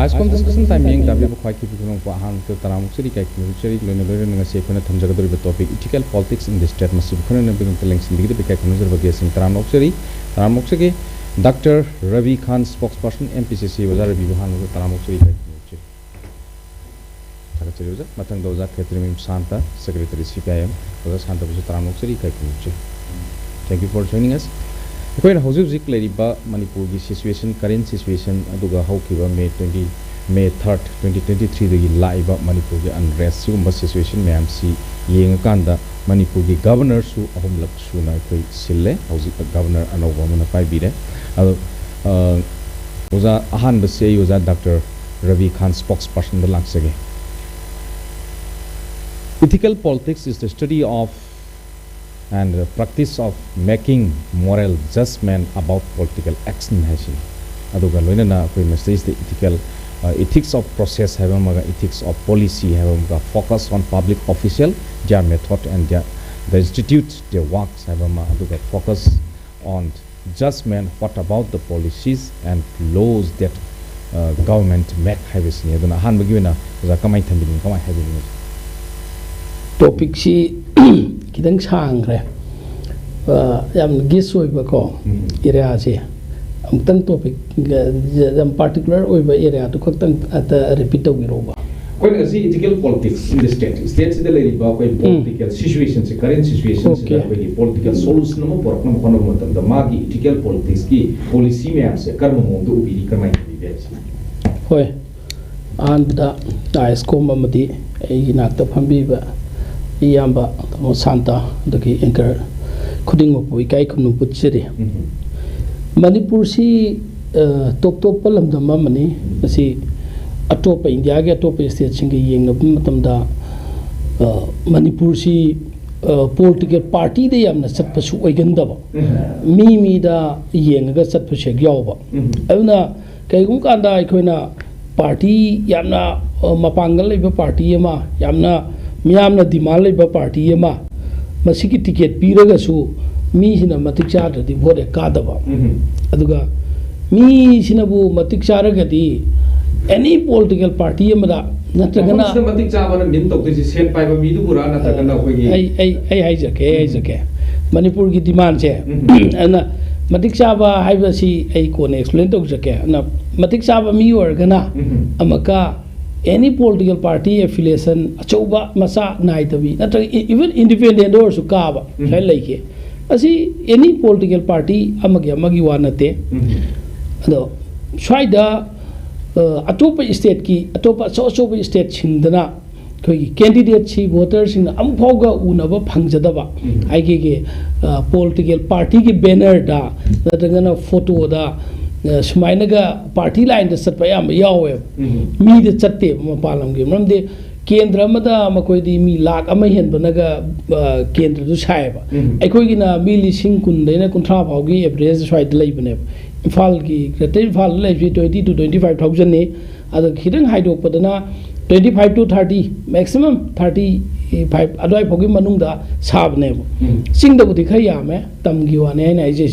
ISCOM discussion time yang dapat bukai kita tolong paham ke dalam suri kai suri loina loina dengan saya kena thamjaga dori topic ethical politics in the state masih bukan yang bingung teleng sendiri kita bikai kena serba biasa dalam suri Dr. Ravi Khan spokesperson MPCC wazar bibuhan ke dalam suri kai cakap ceri wazar matang wazar Catherine Santa secretary CPIM wazar Santa wazar dalam suri kai thank you for joining us. Koi na hojik leriba Manipur gi situation current situation aduga haukiba May 3rd 2023 dagi laiba Manipur gi unrest sugumba situation mayam si yengakanda Manipur gi governor su ahumlak suna koi sille hojik governor anova mana pai bire ado oza ahan base oza Dr. Ravi Khan spokesperson da langsage. Ethical politics is the study of and the practice of making moral judgment about political action hasin aduga loina na koi message the ethics of process have maga ethics of policy have maga focus on public official their method and the institute their works have maga aduga focus on judgment what about the policies and laws that government make have sin aduna han bagi na za kamai thambin kamai habin topic si kidang sang re yam gisoi ba ko area se amtang topic yam particular oi ba area to khotang ata repeat to giro ba when see ethical politics in the state the lady ba ko political situation se current situation se ba political solution no por no kono matam da magi ethical politics ki policy me ase karma mo do ubiri kamai bi be hoi an da ISCOM amadi ai nakta phambi ba Iyamba Santa daki anchor khuding mo poi kai khunu puchiri Manipur si top palam da mamani si atop India ge atop state singi yeng na matam da Manipur si political party de yamna sat pasu oiganda ba mi da yeng ga sat pasu gyaw ba avna kai gum kanda khoina party yamna mapangal le party ma yamna मियामना दिमाग लेबा party एमा मसिकी ticket पीरगसु मीसिना मतिक चाद्रदि vote कादबा अदुगा मीसिनाबु मतिक चारगदि एनी पॉलिटिकल पार्टी एमदा नत्रगना मतिक चाबना मिन तोक्ति सेन पाइबा मीदु पुरा नत्रगना होगी आई जके मणिपुर की डिमांड से अना मतिक चाबा हाइबसी आई कोने एक्सप्लेन तो जके ना मतिक चाबा मी ओरगना अमका any political party affiliation achouba masa naitabi natra even independent or sukaba sai laike asi any political party amagi wanate ado swaida atopa state ki atopa so state singdana koi candidate chi voters sing am phoga unaba phangjadaba aige political party ki banner da natagana photo da sumainaga party line da satpa yam yawe mi de chatte mapalam ge mamde kendra mada makoi di mi lakh ama hen banaga kendra du sai ba aikoi gi na mi lising kun deina kunthra phau gi average swai de lai bane imphal gi greater imphal lai 20 to 25000 ne ada khidang haidok padana 25 to 30 maximum 35 adoi phogi manung da sab ne sing da budi khai yame tam gi wane ai nai je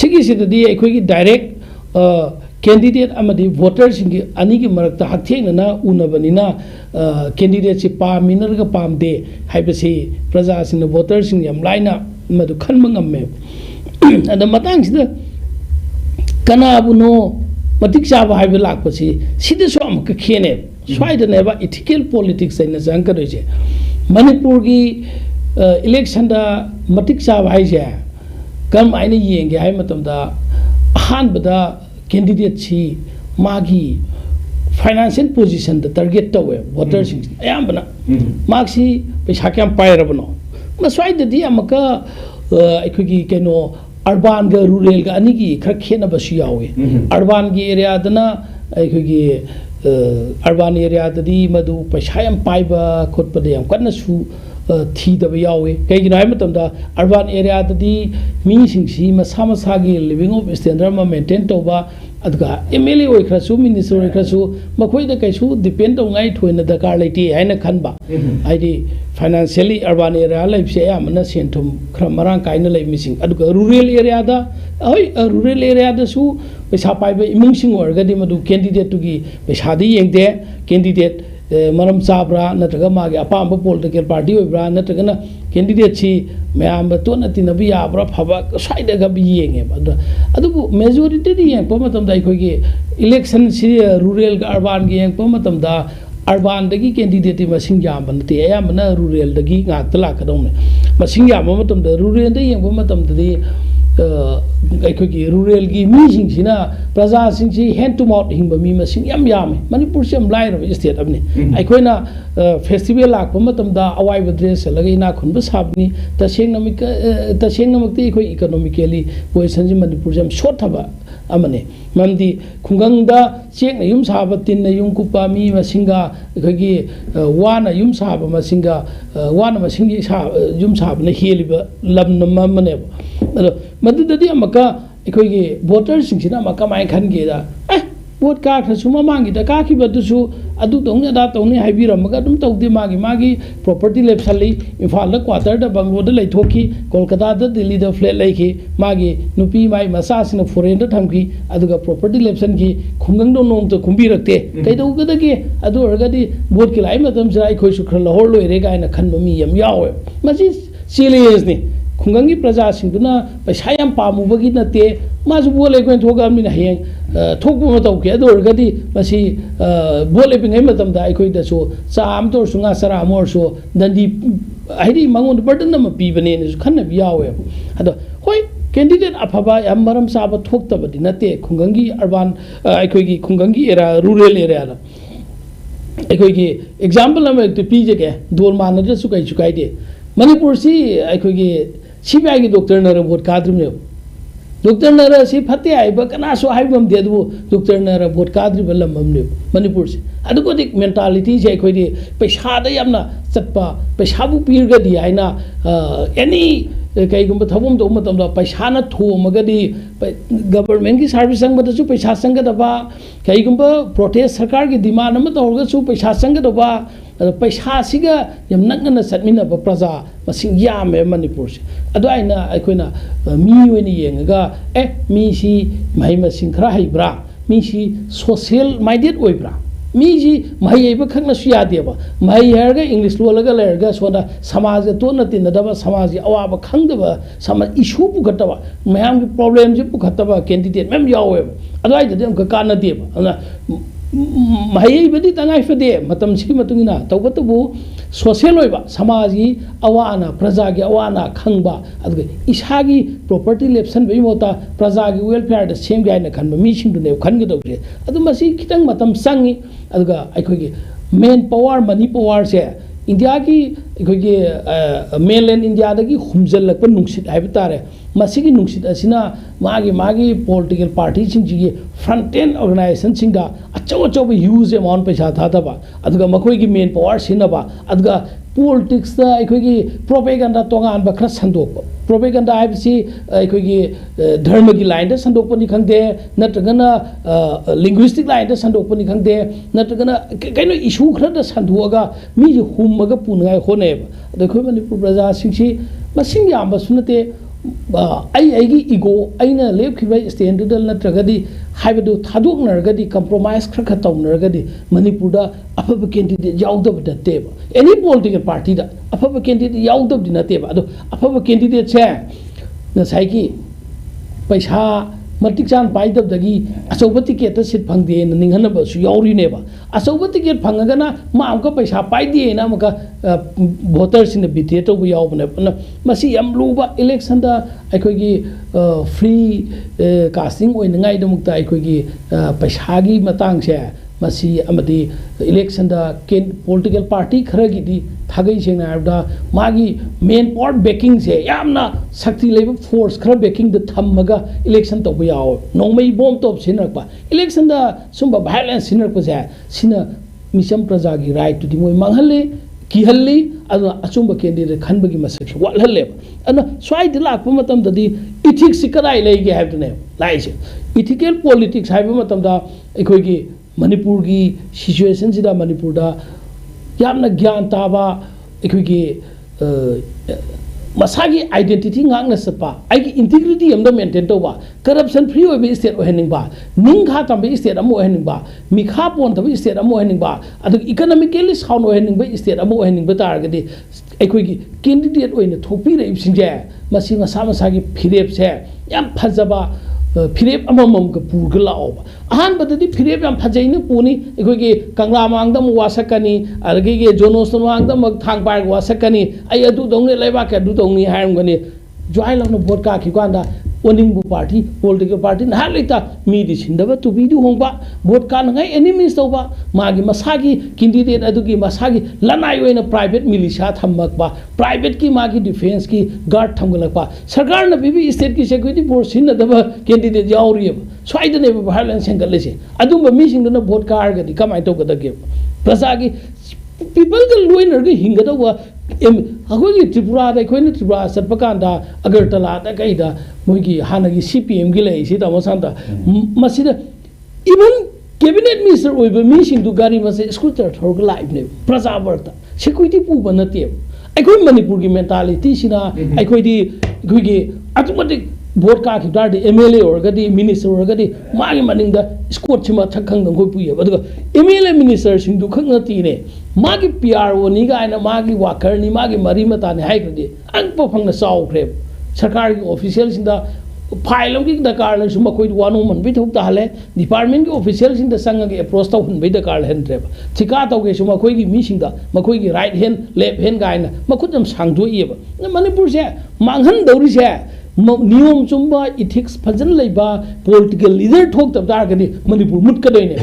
sigi sidadi aikoi gi direct candidate amadi voters ingi ani ki marakta hatheng na unabanina candidate si paminar ga pamde haibasi praja sing voters sing yam laina madu khanmang amme ada matang sida kana buno matik saba haibe lakpasi sida so am ka khene swaida ne ba ethical politics aina jang ka roje Manipur gi election da matik saba haije kam aina yenge hai matam da ahan bada candidate chi magi financial position the target to voters ayam bana maxi paisa kyam pairabno maswai da di amaka aikhogi keno urban ga rural ga ani gi khar khena basu yawe urban gi area dana aikhogi urban area da di madu paisa yam paiba khotpa de yam kanna su थीदब यावे कईगिनो हाय मतमदा urban area ददी मीसिंगसी मसा मसागी living of standard मा maintain तौबा अदुगा MLA ओइखरासु minister ओइखरासु मखोइदा कैसु depend तौंगाई थोइना दरकार लेति हाइना खनबा आइदि financially urban area लाइफसे यामना सेंथुम खरा मरांग काइना लै missing अदुगा rural area दा होय रूरल एरिया दसु पैसा पाइबा इमुंगसिंग ओरगदि मदु कैंडिडेट तुगी पैसादी येंगदे कैंडिडेट मरम चाब्रा नत्रगा मागे अपाम पॉलिटिकल पार्टी होइब्रा नत्रगना कैंडिडेट सी मैम तोना तिनबी याब्रा फबा साइडगा बि येंगे अदुबु मेजॉरिटी दि येंग पमतमदा अखोइगे इलेक्शन सी रूरल अर्बन गे येंग पमतमदा अर्बन दगी कैंडिडेट मसिंग याम नते अयामना रूरल दगी गात लाकदौने मसिंग याम मतमदा रूरल दे येंग पमतमदि अखोइगे रूरल की मीसिंगसिना प्रजासिंगसि हैंड टू माउथ हिंग मी मसिंग याम यामे मणिपुर से लाइरब स्टेट अबने अखोइना फेस्टिवल लाख मतमदा अवाइब ड्रेस लगे इना खुनब साबनी तसेंगनमक्ति अखोइ इकोनॉमिकली पोजिशन मणिपुर से शोर्टबा अमने ममदी खुंगंगदा चेक युम साब तिन युम कुपा मी मसिंगा अखोइगे वाना युम साब मसिंगा वाना मसिंगी युम साब ने हेलिब लम नमने अदो मदुददी अमका अखोइगे वोटर सिंगसिना अमका माय खनगेदा वोट का खसु ममांगी दा का खिबदुसु अदु तौने दा तौने हाइबिरमगा दुम तौदे मागी प्रॉपर्टी लेप्सली इम्फाल दा क्वार्टर दा बंगलो दा लैथोकी कोलकाता दा दिल्ली दा फ्लैट लैखी मागी नुपी माई मसासिना फॉरेन दा थमखी अदुगा प्रॉपर्टी लेप्सन की खुंगंग दो नोंग तो खुंबी रखते कैदौगदगे अदु अरगदी वोट की लाई मतम से अखोइ सुखर लहोर लोइरे गायना खनब मी यम यावे मसी चैलेंज ने खुंगंगी प्रजा सिंगदुना पैसा याम पामुबगी नते मासु बोल लेकोन थोगामनिना हयें थोकबो मतौके अदु अरगदी मसी बोल लेपिंगै मतमदा अखोइ दसो चाम तोर सुंगा सरा मोरसो दंदी हाइदी मंगोन बर्डन नम पीबने ने खन्न यावे अदो होय कैंडिडेट अफबा याम मरम साब थोक्तबदि नते खुंगंगी अर्बन अखोइगी खुंगंगी एरा रूरल एरिया ला अखोइगी एग्जांपल अम पीजगे दोल मानदसु कै चुकाइदे मणिपुर सी अखोइगी सीबीआई की डॉक्टर नर वोट काद्रिम डॉक्टर नर से फते आइब कनासो हाइबम दे दु डॉक्टर नर वोट काद्रिब लमम ने मणिपुर से अदुगोदिक मेंटालिटी से अखोइदि पैसा दा यामना चटपा पैसाबु पीरगदि आइना एनी कईगुम थबम दो मतम पैसा न थोमगदी गवर्नमेंट की सर्विस संगदसु पैसा संगदबा कईगुम प्रोटेस्ट सरकार की डिमांड अम तौरगसु पैसा संगदबा पैसा सिगा यम नगन चटमिनब प्रजा मसिंग यामे मणिपुर से अदुआइना अखोइना मी ओइनी येंगा मीसी महि मसिंग खरा हैब्रा मीसी सोशल माइंडेड ओइब्रा मीजी महि एब खंगनसु यादेबा महि हरगा इंग्लिश लोलगा लेरगा सोना समाज तो नतिनदबा समाज अवाब खंगदबा समाज इशू पुखतबा मयाम की प्रॉब्लम जे पुखतबा कैंडिडेट मैम यावे अदुआइदे हम कानदेबा महि बदी तंगाइ फदे मतम सिगी मतुंगिना तौबतबु सोशल ओइबा समाज की अवाना प्रजा की अवाना खंगबा अदुगे इसागी प्रॉपर्टी लेप्सन बे मोता प्रजा की वेलफेयर द सेम गाइना खनबा मीसिंदुने खनगदौजे अदु मसी खितंग मतम संगी अदुगा अखोइगे मेन पावर मनी पावर से इंडिया की अखोइगे मेनलैंड इंडिया दगी हुमजलक नुंगसित हाइब तारे मसिगी नुंगसित असिना मागी पॉलिटिकल पार्टी सिंगी फ्रंट एंड ऑर्गेनाइजेशन सिंगा अचौ अचौ ह्यूज अमाउंट पैसा थादबा अदुगा मखोइगी मेन पावर सिनबा अदुगा पॉलिटिक्स दा अखोइगी प्रोपेगेंडा तोंगानबा खरा संदोक प्रोपेगेंडा हाइबसी अखोइगी धर्म की लाइन दा संदोकपनि खंगदे नत्रगना लिंग्विस्टिक लाइन दा संदोकपनि खंगदे नत्रगना कैनो इशू खरा दा संदोगा मी हुमगा पुनगाय होनेबा अदखोइ मणिपुर प्रजा सिंसी मसिंग याम सुनते आई इगो अना लेपखिबा स्टैंड नत्रगदी हाइबदु थादोकनरगदी कंप्रोमाइज खर तौनरगदी मणिपुर दा अफब कैंडिडेट याउदब नतेबा एनी पॉलिटिकल पार्टी दा अफब कैंडिडेट याउदब नतेबा अदो अफब कैंडिडेट से नसाइकी पैसा मतिक चान पाइदबदगी अचौब टिकेट सिट फंगदे निंगनबसु याउरिनेबा अचौब टिकेट फंगगना मा अमका पैसा पाइदे ना अमका वोटर सिन बिथे तो याउबने मसी यम लुबा इलेक्शन दा अखोइगी फ्री कास्टिंग ओइनगाइ दमुक्ता अखोइगी पैसागी मतंग से मसी अमदी इलेक्शन दा पॉलिटिकल पार्टी खरगिदी थागई सेंगना हाबदा मागी मेन पावर बैकिंग से यामना शक्ति लेब फोर्स खर बैकिंग द थमगा इलेक्शन तो याव नोंमई बॉम टॉप सिनरपा इलेक्शन दा सुंबा वायलेंस सिनरपा से सिना मिसम प्रजा की राइट टू दी मोय मंगहले किहल्ली अचुंब कैंडिडेट खनबगी मसक वाटहल्लेब अन स्वाइद लाप मतमददी इथिक्स कदाई लेगे हाबदने लाइसे इथिकल पॉलिटिक्स हाइब मतमदा अखोगी मणिपुर की सिचुएशन सिदा मणिपुर दा यामना ज्ञान ताबा अखोगी मसागी identity ngang na sapa ai ki integrity amda maintain to ba corruption free oi be state ohening ba ning kha tam be state amo ohening ba mi kha pon ta be state amo ohening ba adu economically sound ohening ba state amo ohening ba tar ga di ai ki candidate oina thopi re sing je masi masa masagi phirep se yam phajaba फिरेप का पूर्ग लाओ अहमद फिरेप याम फजैन पुनी अखोगी कंगला मांगदम वासकनी अरगे जोनोसन मांगदम थांग पार वासकनी आई अदु दौने लेबा के अदु दौनी हायरमगनी ज्वाइ लाउन भोट का खिकांदा ओनिंगबु पार्टी पॉलिटिकल पार्टी ना लेता मीदि सिंदबा तुबीदु होंबा भोट का नgai एनिमीस तौबा मागी मसागी कैंडिडेट अदुगी मसागी लनाई ओइना प्राइवेट मिलिशिया थमकबा प्राइवेट की मागी डिफेंस की गार्ड थमगलकबा सरकार न बीबी स्टेट की सिक्योरिटी फोर्स सिनदबा कैंडिडेट यावरियब स्वाइदने वायलेंस सेंगलसे अदुम मीसिंगदना भोट कारगदी कमाय तौगदगे प्रजा की पीपल का लोइनर हिंगदवा अखोगी त्रिपुरा त्रिपुरा चटपकांदा अगरतला कईदा मोगी हानगी CPM की लेसिदा मसांदा मसिदा इवन कैबिनेट मिनिस्टर ओइबा मीसिंदु गारी मसे स्कूटर थोरग लाइबने प्रजा वर्ता सिक्योरिटी पुबा नते अखोई मणिपुर की मेंटालिटी सिना अखोईदी अखोगी ऑटोमेटिक भोट का खिदार MLA और मिनिस्टर और मागी मनिंग स्कोट सिमा थखंग कोई पुयब अदुगा MLA मिनिस्टर सिंदु खंग नतीने मागी PRO नि गायना मागी वाकर नि मागी मरी मताने हाइग्रदि अंप फंगना चाउख्रे सरकार की ऑफिशियल सिंदा फाइल की दरकार लसु मखोई वानो मन बि थोक ताले डिपार्टमेंट के ऑफिशियल सिंदा संग के अप्रोच तो हन बि दरकार हनद्रे ठिका तौगे सु मखोई की मी सिंदा मखोई की राइट हैंड लेफ्ट हैंड गायना मखुद जम सांगदोइब मणिपुर से मांगहन दौरी से नियम चुम्बा इथिक्स फजन लेबा पॉलिटिकल लीडर ठोक तब दारगनी मणिपुर मुटकदोइने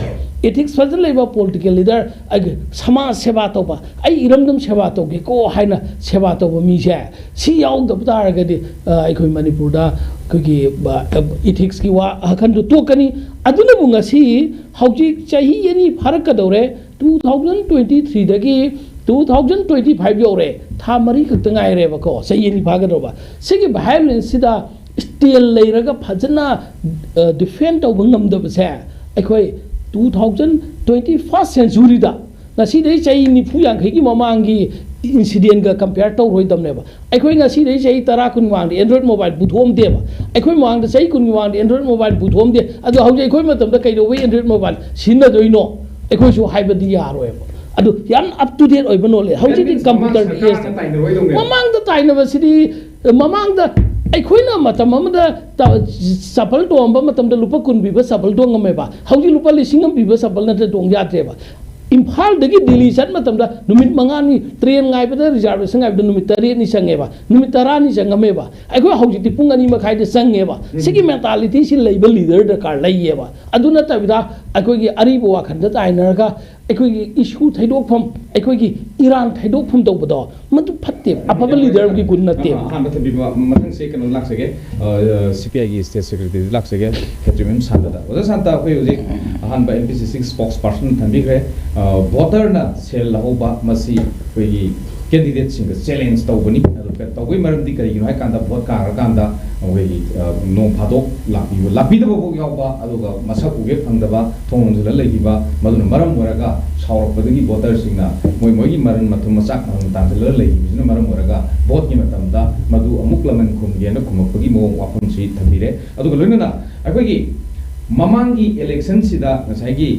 इथिक्स फजन लेबा पॉलिटिकल लीडर अग समाज सेवा तौबा आई इरमदम सेवा तौगे को हाइना सेवा तौबा मीसे सी याव तब दारगदी अखोई मणिपुर दा कगी इथिक्स की वा हखन तोकनी अदुना बुंगासी हौजी चाही यनी फरक कदौरे 2023 दगी 2025 यौरे था मरी खत गायरेबको सही भागदोबा सिगी वायलेंस सिदा स्टेल लेरगा फजना डिफेंड तौब ngमदबसे अखोई 2021 सेंचुरी दा ngasi dei chai nifu yankhai ki mamangi incident ga compare tau roi damneba अखोई ngasi dei chai 10 kun wang android mobile buthom deba अखोई mang da chai kun wang android mobile buthom de adu hauji अखोई matam da kai do wei android mobile sinna doino अखोई su haibadi yaroeba अदु यान up to date ओइबा नोले हौजी दि computer age ममांग द ताइनबा सिदी ममांग द अखोइना मतम अमदा सफल तोंबा मतम द लुपा कुन बिबा सफल दोंगमेबा हौजी लुपा लिसिंग बिबा सफल न दोंग यात्रेबा इम्फाल दगी दिल्ली सन मतम द नुमित मंगानी ट्रेन गाइबदा रिजर्वेशन गाइबदा नुमित 3 नि संगेबा नुमित 10 नि संगमेबा अखो हौजी दि पुंग अनि मखाइ द संगेबा सिगी मेंटालिटी सि लेबा लीडर द कार लइयेबा अदुना तबिदा अखोगी अरिबो वाखन द ताइनरगा अखोगी इशू थैदोफम अखोगी ईरान थैदोफम तौबदो मदु फत्ते अफब लीडर की गुण नते हान थबि मथंग से कनो लाक्सगे CPI की स्टेट सेक्रेटरी लाक्सगे खेत्रिमेम सांदा ओजा सांता खै उजे हान बा MPC6 स्पोक्स पर्सन थंबिग्रे वोटर ना सेल लाहोबा मसी खैगी कैंडिडेट सिंग चैलेंज तौबनी तौबै मरमदि करिगिनो हाय कांदा भोट कार कांदा वेगी नो फादोक लापिदबो यावबा अदुगा मसक उगे फंगदबा थोंजला लेगिबा मदुन मरम वरगा सावरपदगी वोटर सिंगना मोय मोयगी मरन मथुम मचाक नम तांतल लेगिबिजना मरम वरगा भोट की मतमदा मदु अमुक लमन खुमगेना खुमपगी मो वाफम सि थबिरे अदुगा लोइनना अखोगी ममांगी इलेक्शन सिदा नसाइगी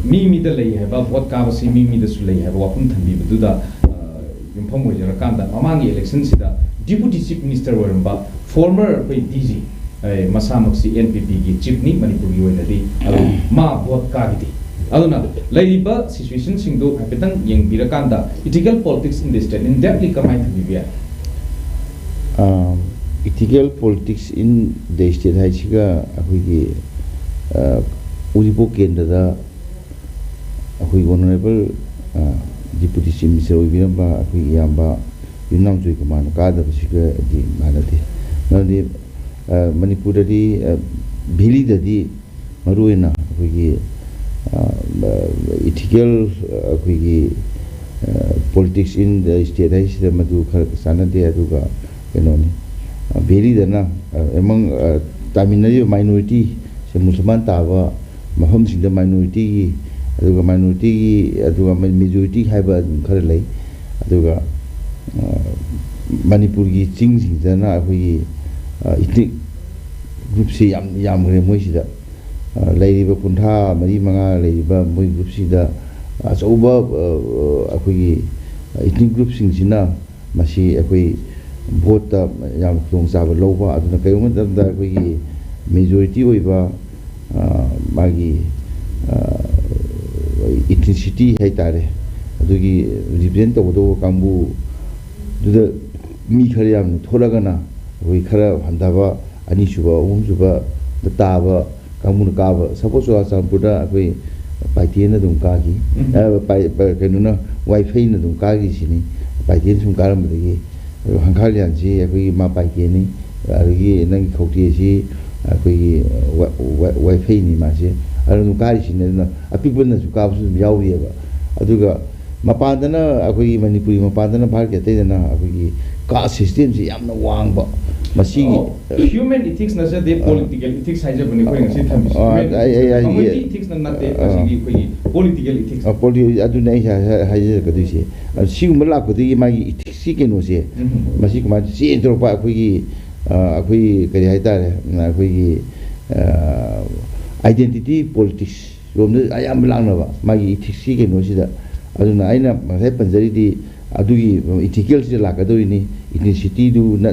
मी द लई हैबा भोट काबसी मी दसु लई हैबा वाफम थबिबदुदा युमफम होजरकांदा ममांगी इलेक्शन सिदा डिप्यूटी चीफ मिनिस्टर वरंबा फॉर्मर कोई डीजी मसामक्सी NPP की चीफ नि मणिपुर की ओइनदी अदु मा भोट कागिदी अदुना लैरिबा सिचुएशन सिंगदो हाइपेतंग यंगबिरकांदा ethical politics in the state in depthly कमाइ थबिबिया ethical politics in the state हाइसिगा अखोगी उजिपो केंद्रदा अखोई ऑनरेबल डिप्यूटी चीफ मिनिस्टर ओइबिरबा अखोई याबा युनाम जुई कमान कादबसिगा दि मानदे नदि मणिपुरदी भेलीददी मरुएना अखोगी ethical अखोगी politics in the state hai sida madu khar sana de aduga kenoni beri dana among taminari minority se musulman tawa maham sing the minority aduga minority aduga majority haiba khar lei aduga manipur gi ching sing dana akhui ethnic group se yam gre moi sida leiriba kuntha mari manga leiriba moi group sida asoba akhui ethnic group sing sina masi akhui vote ta yam khong sa ba loba aduna kayong da akhui majority oiba magi ethnicity hai tare adugi represent to kambu duda mi khare yam thoragana akhui khara handaba ani suba um suba taba kamun kaba suppose wa sampura akhui paitien na dum ka gi pai kenuna wifi na dum ka gi sini paitien sum karam de hangkhal yan ji akhui ma paitien ni agi nang khoti ji akhui wifi ni ma ji aru ka ri sini na apik na su ka su yaw ye ba aduga mapandana akhui manipuri mapandana bhar ke te na akhui ka system ji yamna wang ba masi human ethics na se de political ethics haja bani ko ngi tham community ethics na nate masi ko political ethics political adu nei haja ka du se si umla ko di ma ethics ki no se masi ko ma si intro pa akhui kari hai tare akhui identity politics rom de ayam lang na ba ma ethics ki no si da adu na aina ma sai panjari di adugi ethical se la ka do ni ethnicity du na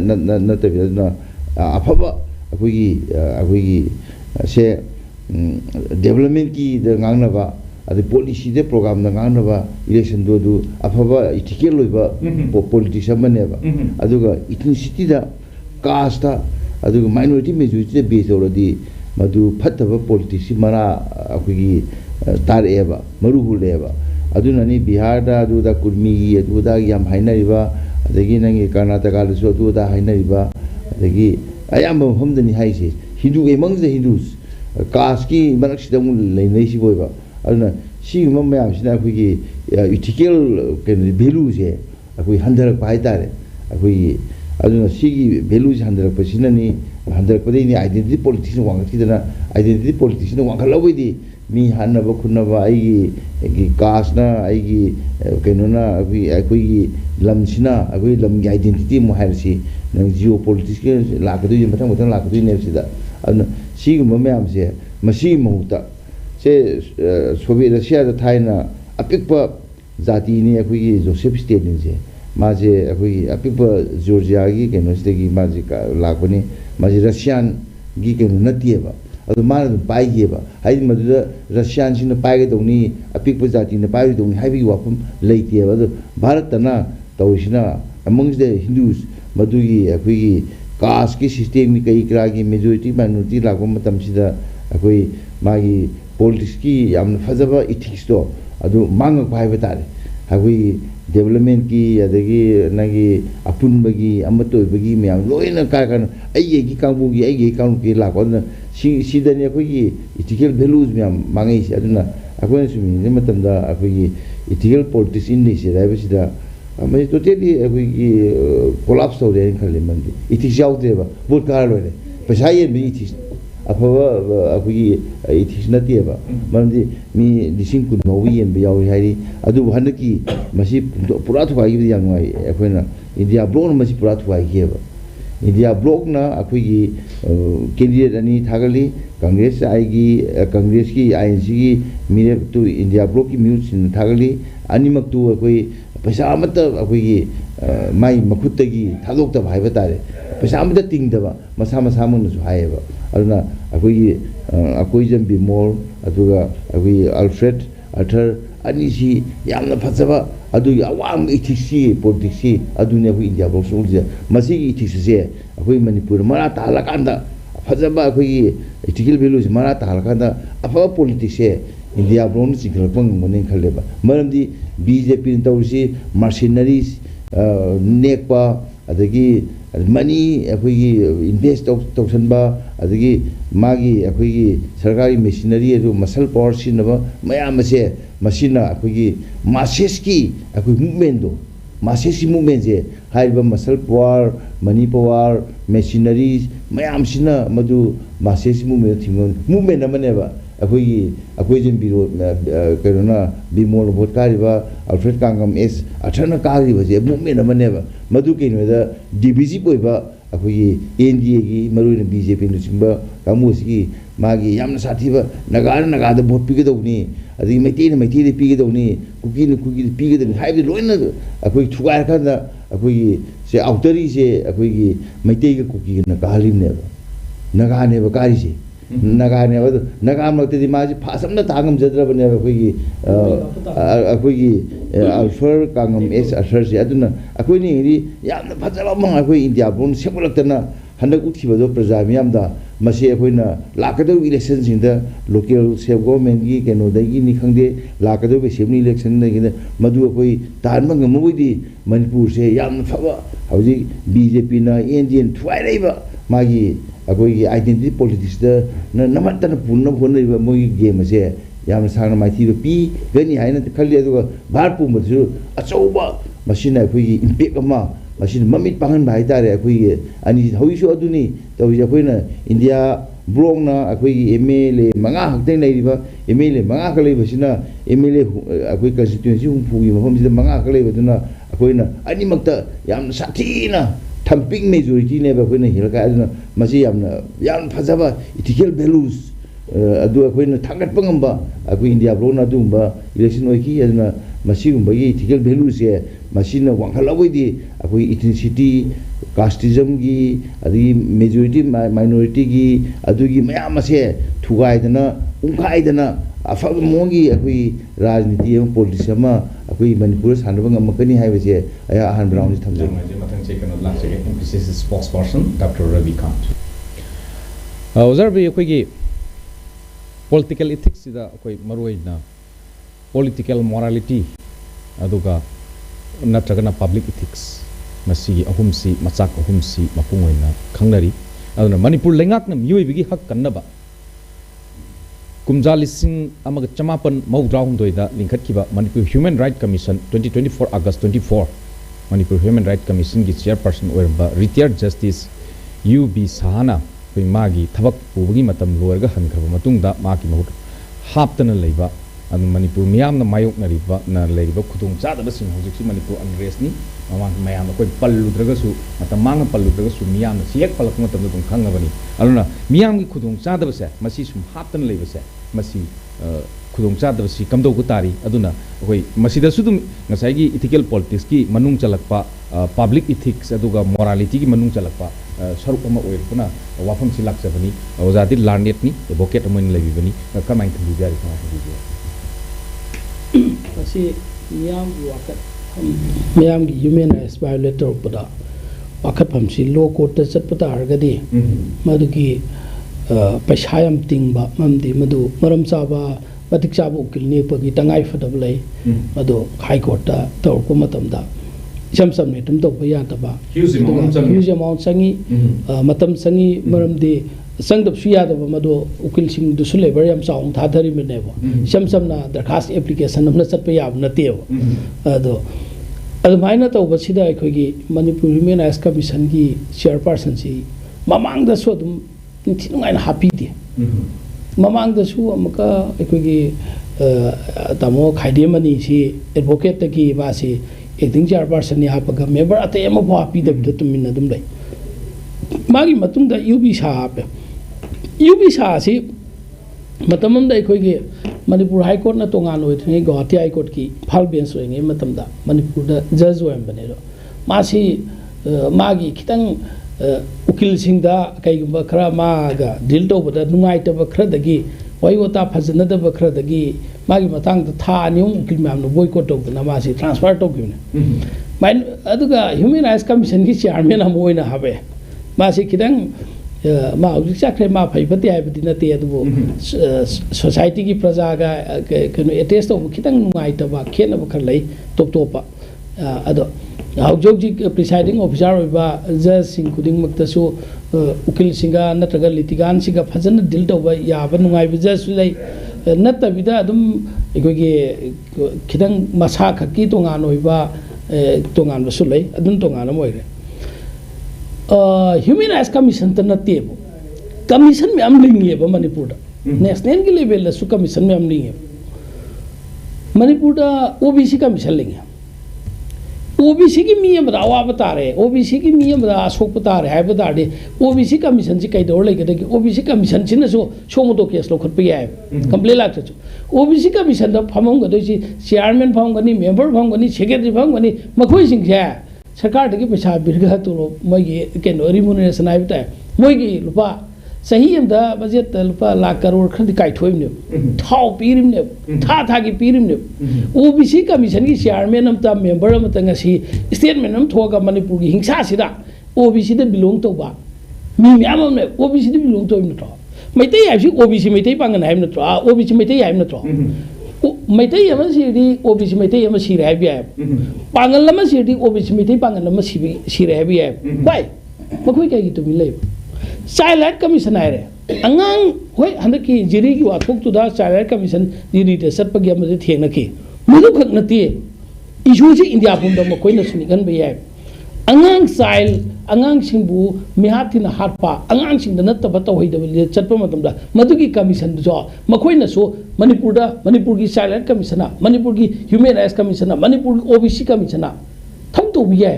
ta na afaba akhui se development ki de ngang na ba adu policy de program na ngang na ba election du afaba ethical loiba politics amane ba aduga ethnicity da caste aduga minority majority based already madu phataba politics mara akhui tar eba maru huleba aduna ni bihar da adu da kurmi adu da yam haina riba adagi nangi karnataka da so adu da haina riba adagi ayam hom da ni haise hindu among the hindus caste ki manak sidam leinai si boiba aduna si mam mayam sina akhui ethical ken value je akhui handar pai tare akhui aduna si value handar pa sinani handar pa ni identity politics wang tidana identity politics na wang khalawidi mi hanaba khunaba ai gi caste na ai gi kenona akhui lamsina akhui lam gi identity mo hairsi nang geopolitics ke la ka du mathang la ka du ne sida aduna si gum mayam se masi mahuta se soviet russia da thaina apikpa jati ni akhui joseph stalin je ma je akhui apikpa georgia gi kenos de gi ma je la ko ni ma je russian gi ken natieba adu ma du pai ge ba hai ma du russian sin pai ge dongni apikpa jati ne pai dongni hai bi wapum leite ba adu bharat na tawsina among the hindus madu gi akhui gi caste ki system mi kai kra gi majority minority la ko matam sida akhui ma gi politics ki yam fazaba ethics to adu mang pai ba tare akhui development ki adagi nagi apun bagi amato bagi myam loina ka kan ai gi kangbu gi ai gi kang ki la ko na si da ni akhui gi ethical values myam mangai si aduna akhui sumi ne matam da akhui gi ethical politics in ni si da ba si da amai totally akhui gi collapse ho re khale mandi ethics yaw de ba bot kar lo re pesa ye bi ethics afaba akhui ethics na te ba mandi mi dising kun no yen bi yaw hari adu hanaki masi pura thu gi yang ngai akhui na india block na masi pura thu gi ba india block na akhui gi candidate ani thagali congress ai gi congress ki inc gi mire tu india block ki mute sin thagali animak tu akhui pesa amata akhui gi mai makhut gi thadok ta bhai ba tare pesa amata ting da ba masa masa mun su hai ba aduna akhui akoi jam bi mol aduga akhui alfred arthur ani si yamna phasaba adu awam ethics politics adune akhui india block so je masi gi ethics je akhui manipur mara ta la kanda phasaba akhui ethical values mara ta la kanda afa politics india block ni sikral pang monin khaleba maramdi bjp tawsi mercenaries nekpa adagi money अखोगी invest तौसनबा अदगी मागी अखोगी सरकारी machinery अदु muscle power सिनबा मयाम से मशीना अखोगी masses की अखोई मूवमेंट दो मासेस की मूवमेंट जे हाइबा muscle power money power machinery मयाम सिना मदु मासेस मूवमेंट थिंगन मूवमेंट अमनेबा अखोगी अखोजन बिरो करोना बिमोल भोटकारिबा अल्फ्रेड कांगम एस अथना कारिबा जे मूवमेंट अमनेबा मदु केनोदा डिविजी पोइबा अखोगी एनडीए की मरुन बीजेपी नुचिंबा कामुसी मागी यामना साथीबा नगाद भोट पिगदौनी अदि मैती पिगदौनी कुकी पिगदौनी हाइबे लोइना अखोई थुगार खादा अखोगी से आउटरी से अखोगी मैती के कुकी न कालिमनेबा नगानेबा कारिसे नगानेबा नगामक्तदि माजी फासमना तागम जद्रबनेबा अखोगी अल्फर कांगम एस अथर से अदुना अखोइनी यामना फजबा मंग अखोई इंडिया बोन सेमुलक्तना हंदक उठिबदो प्रजा मियामदा मसे अखोइना लाकदो इलेक्शन सिंदा लोकल सेल्फ गवर्नमेंट की केनोदगी नि खंगदे लाकदो असेंबली इलेक्शन दगिना मदु अखोई तानबा ngमबोइदि मणिपुर से यामना फबा हौजी बीजेपी ना एनडीएन थुआइरैबा मागी अखोई आइडेंटिटी पॉलिटिक्स दा नमतन पुन्न होनैबा मोगी गेम से यामना सांगना माइथि पी गनि हाइना खल्ली अदुगा भारत पुमसु अचौबा मसिना अखोई इम्पैक्ट अमा मसिन ममित पाहन भाई तारे अखोई अनि हौइसु अदुनी तौजी अखोइना इंडिया ब्लॉकना अखोई एमएलए मंगा हक्तै लैरिबा एमएलए मंगा क लैबसिना एमएलए अखोई कंस्टिट्यूएंसी हुफुगी मफमसिदा मंगा क लैबदुना अखोइना अनिमक्ता यामना साथीना थम्पिंग मेजॉरिटी ने अखोइना हिलका अदुना मसि याम फजबा इथिकल वैल्यूज अदु अखोइना थांगटपा ngamba अखोई इंडिया ब्लॉकना अदुंबा इलेक्शन ओइकी अदुना मसीगुंबगी इथिकल वैल्यूज से मसीना वांखलाबोइदि अखोई इथनिसिटी कास्टिज्म की अदि मेजॉरिटी माइनॉरिटी की अदुगी मयाम से थुगाइदना उंखाइदना अफब मोंगी अखोई राजनीति एवं पॉलिटिक्स अमा अखोई मणिपुर सानबा ngमकनी हाइबसे आया अहान ब्राउन थमजे मथंग चेकनो लासगे MPCC spokesperson doctor Ravi Kant ओजरबी अखोई पॉलिटिकल इथिक्स सिदा अखोई मरोइना पॉलिटिकल मोरालिटी अदुगा नत्रगना पब्लिक इथिक्स मसी अहुमसी मचाक अहुमसी मपुंगोइना खंगनरी अदुना मणिपुर लेंगाकना मियोइबिगी हक कन्नबा कुमजा लिसिंग अमग चमापन मौद्राहुंदोइदा लिंखटकिबा Manipur human right commission 2024 August 24 Manipur human right commission की चेयरपर्सन ओइरबा रिटायर्ड जस्टिस यूबी साहाना कोई मागी थबक पुबगी मतम लोरगा हनखरबा मतुंगदा माकी महुत हापतना लैबा अनु मणिपुर मियामना मायोकनरिबा न लैरिबा खुदुंग चादबसिंग हौजिकसि मणिपुर अनरेस्टनी ममांग मयामना कोई पल्लुद्रगसु मतम मांगना पल्लुद्रगसु मियामना सियक पलक मतम दुम खंगबनी अरुना मियामगी खुदुंग चादबसे मसी सुम हापतना लैबसे मसी खुदुंग चादबसि कमदौगु तारी अदुना कोई मसीदसु दुम ngसाइगी इथिकल पॉलिटिक्स की मनुंग चलकपा पब्लिक इथिक्स अदुगा मोरालिटी की मनुंग चलकपा सरुप अमा ओइरपुना वाफम सि लाक्सबनी ओजादि लार्नेटनी एडवोकेट अमन लैबिबनी कमाइन थुबिजारि खमा असी मियाम वाकत मियाम की ह्यूमन राइट्स वायोलेट तौरपदा वाकत फमसी लो कोर्ट चटपता हरगदी मदुगी पैसा यम तिंगबा ममदी मदु मरम चाबा मतिक चाबा उकिल नेपगी तंगाई फदब लई मदु हाई कोर्ट तौरको मतमदा इसम समने तुम तौब यादबा ह्यूज अमाउंट संगी मतम संगी मरमदी संगदब सुयादब मदो उकिल सिंह दुसु लेबर यम चाउंग थाधरी मेनेबो सम समना दरखास्त एप्लीकेशन हमना चटप याब नतेबो अदो अदमाइना तौबसिदा अखोगी मणिपुर ह्यूमन राइट्स कमीशन की चेयरपर्सन सी ममांगदसु अदुम निथिनुगाइन हापीदे ममांगदसु अमका अखोगी तमो खाइदेमनी सी एडवोकेट की बासी एक्टिंग चेयरपर्सन नि हापगा मेंबर अते एम हापीदब तुमिन अदुम लै मागी मतुंगदा यूबी साहब यूबी सासी मतमंदा अखोगी मणिपुर हाई कोर्ट ना तोंगान ओइथ्रे गुवाहाटी हाई कोर्ट की फाल बेंच ओइंगे मतमदा मणिपुर दा जज ओइमबनेरो मासी मागी खितंग उकिल सिंगदा कईगुंबा खरा मागा डील तौबदा नुंगाइतब खरदगी वैवता फजनदब खरदगी मागी मतंग था नियम उकिल मैमनो बॉयकॉट तौदना मासी ट्रांसफर तौगिने माइन अदुगा ह्यूमन राइट्स कमीशन की चेयरमैन हम ओइना हाबे मासी खितंग मा हौजिक चाख्रे मा फैबती हाइबदी नते अदुबो सोसाइटी की प्रजा का कनो एटेस्ट तौब खितंग नुंगाइतबा खेनब खर लै टोप टोपा अदो हौजौजी प्रिसाइडिंग ऑफिसर होइबा जज सिंह खुदिंग मक्तसु उकिल सिंगा नत्रगा लिटिगान सिंगा फजन डील तौबा याबा नुंगाइबा जज लೈ नत्तबिदा अदुम इकोगे खिदंग मसा खकी तोंगान होइबा तोंगान बसु लೈ अदुम तोंगान मोइरे ह्यूमन राइट्स कमीशन त नत्तेबो कमीशन में हम लिंगेबा मणिपुर नेशनल के लेवल सु कमीशन में हम लिंगे मणिपुर ओबीसी कमीशन लिंगे ओबीसी की मी अमदा अवाब तारे ओबीसी की मी अमदा असोक तारे है बताडे ओबीसी कमीशन से कई दौर लेके ओबीसी कमीशन से सो सोमतो केस लौखट पे याय कंप्लेन लाख ओबीसी कमीशन द फमंगदोसी चेयरमैन फमंगनी मेंबर फमंगनी सेक्रेटरी फमंगनी मखोई सिंह से सरकार के पैसा बिरगा तो मोगी केनो रिम्यूनरेशन है बताए मोगी लुपा सही अमदा बजेट लुपा लाख करोड़ खंड काइथोइमने थाव पीरिमने था की पीरिमने ओबीसी कमीशन की चेयरमैन अमता मेंबर अमता ngasi स्टेटमेंट अम थोगा मणिपुर की हिंसा सिदा ओबीसी दे बिलोंग तौबा मी म्याम अमने ओबीसी दे बिलोंग तौइम नत्रो मैतै हाइसि ओबीसी मैतै पांगन हाइम नत्रो ओबीसी मैतै हाइम नत्रो मैतै अम सिदी ओबीसी मैतै अम सिरे हाइबि हाइ पांगन लम सिदी ओबीसी मैतै पांगन लम सिरे हाइबि हाइ बाय मखोइ काई तुमि लेब चाइल्ड राइट कमीशन है अंगांग होय हंदक की जिरी की वाथोक तुदा चाइल्ड राइट कमीशन जिरी ते सतपगी अमदे थेंगनकी मुदु खक नती इशू से इंडिया पुम द मकोइ न सुनिगन बे याय अंगांग child अंगांग सिंबु मिहातिना हाटपा अंगांग Singh the नत्तब तौहैदब Chatap मतमदा मदुगी commission जो मकोइ न सो मणिपुर की चाइल्ड राइट कमीशन मणिपुर की ह्यूमन राइट्स कमीशन मणिपुर की ओबीसी कमीशन थम तो भी है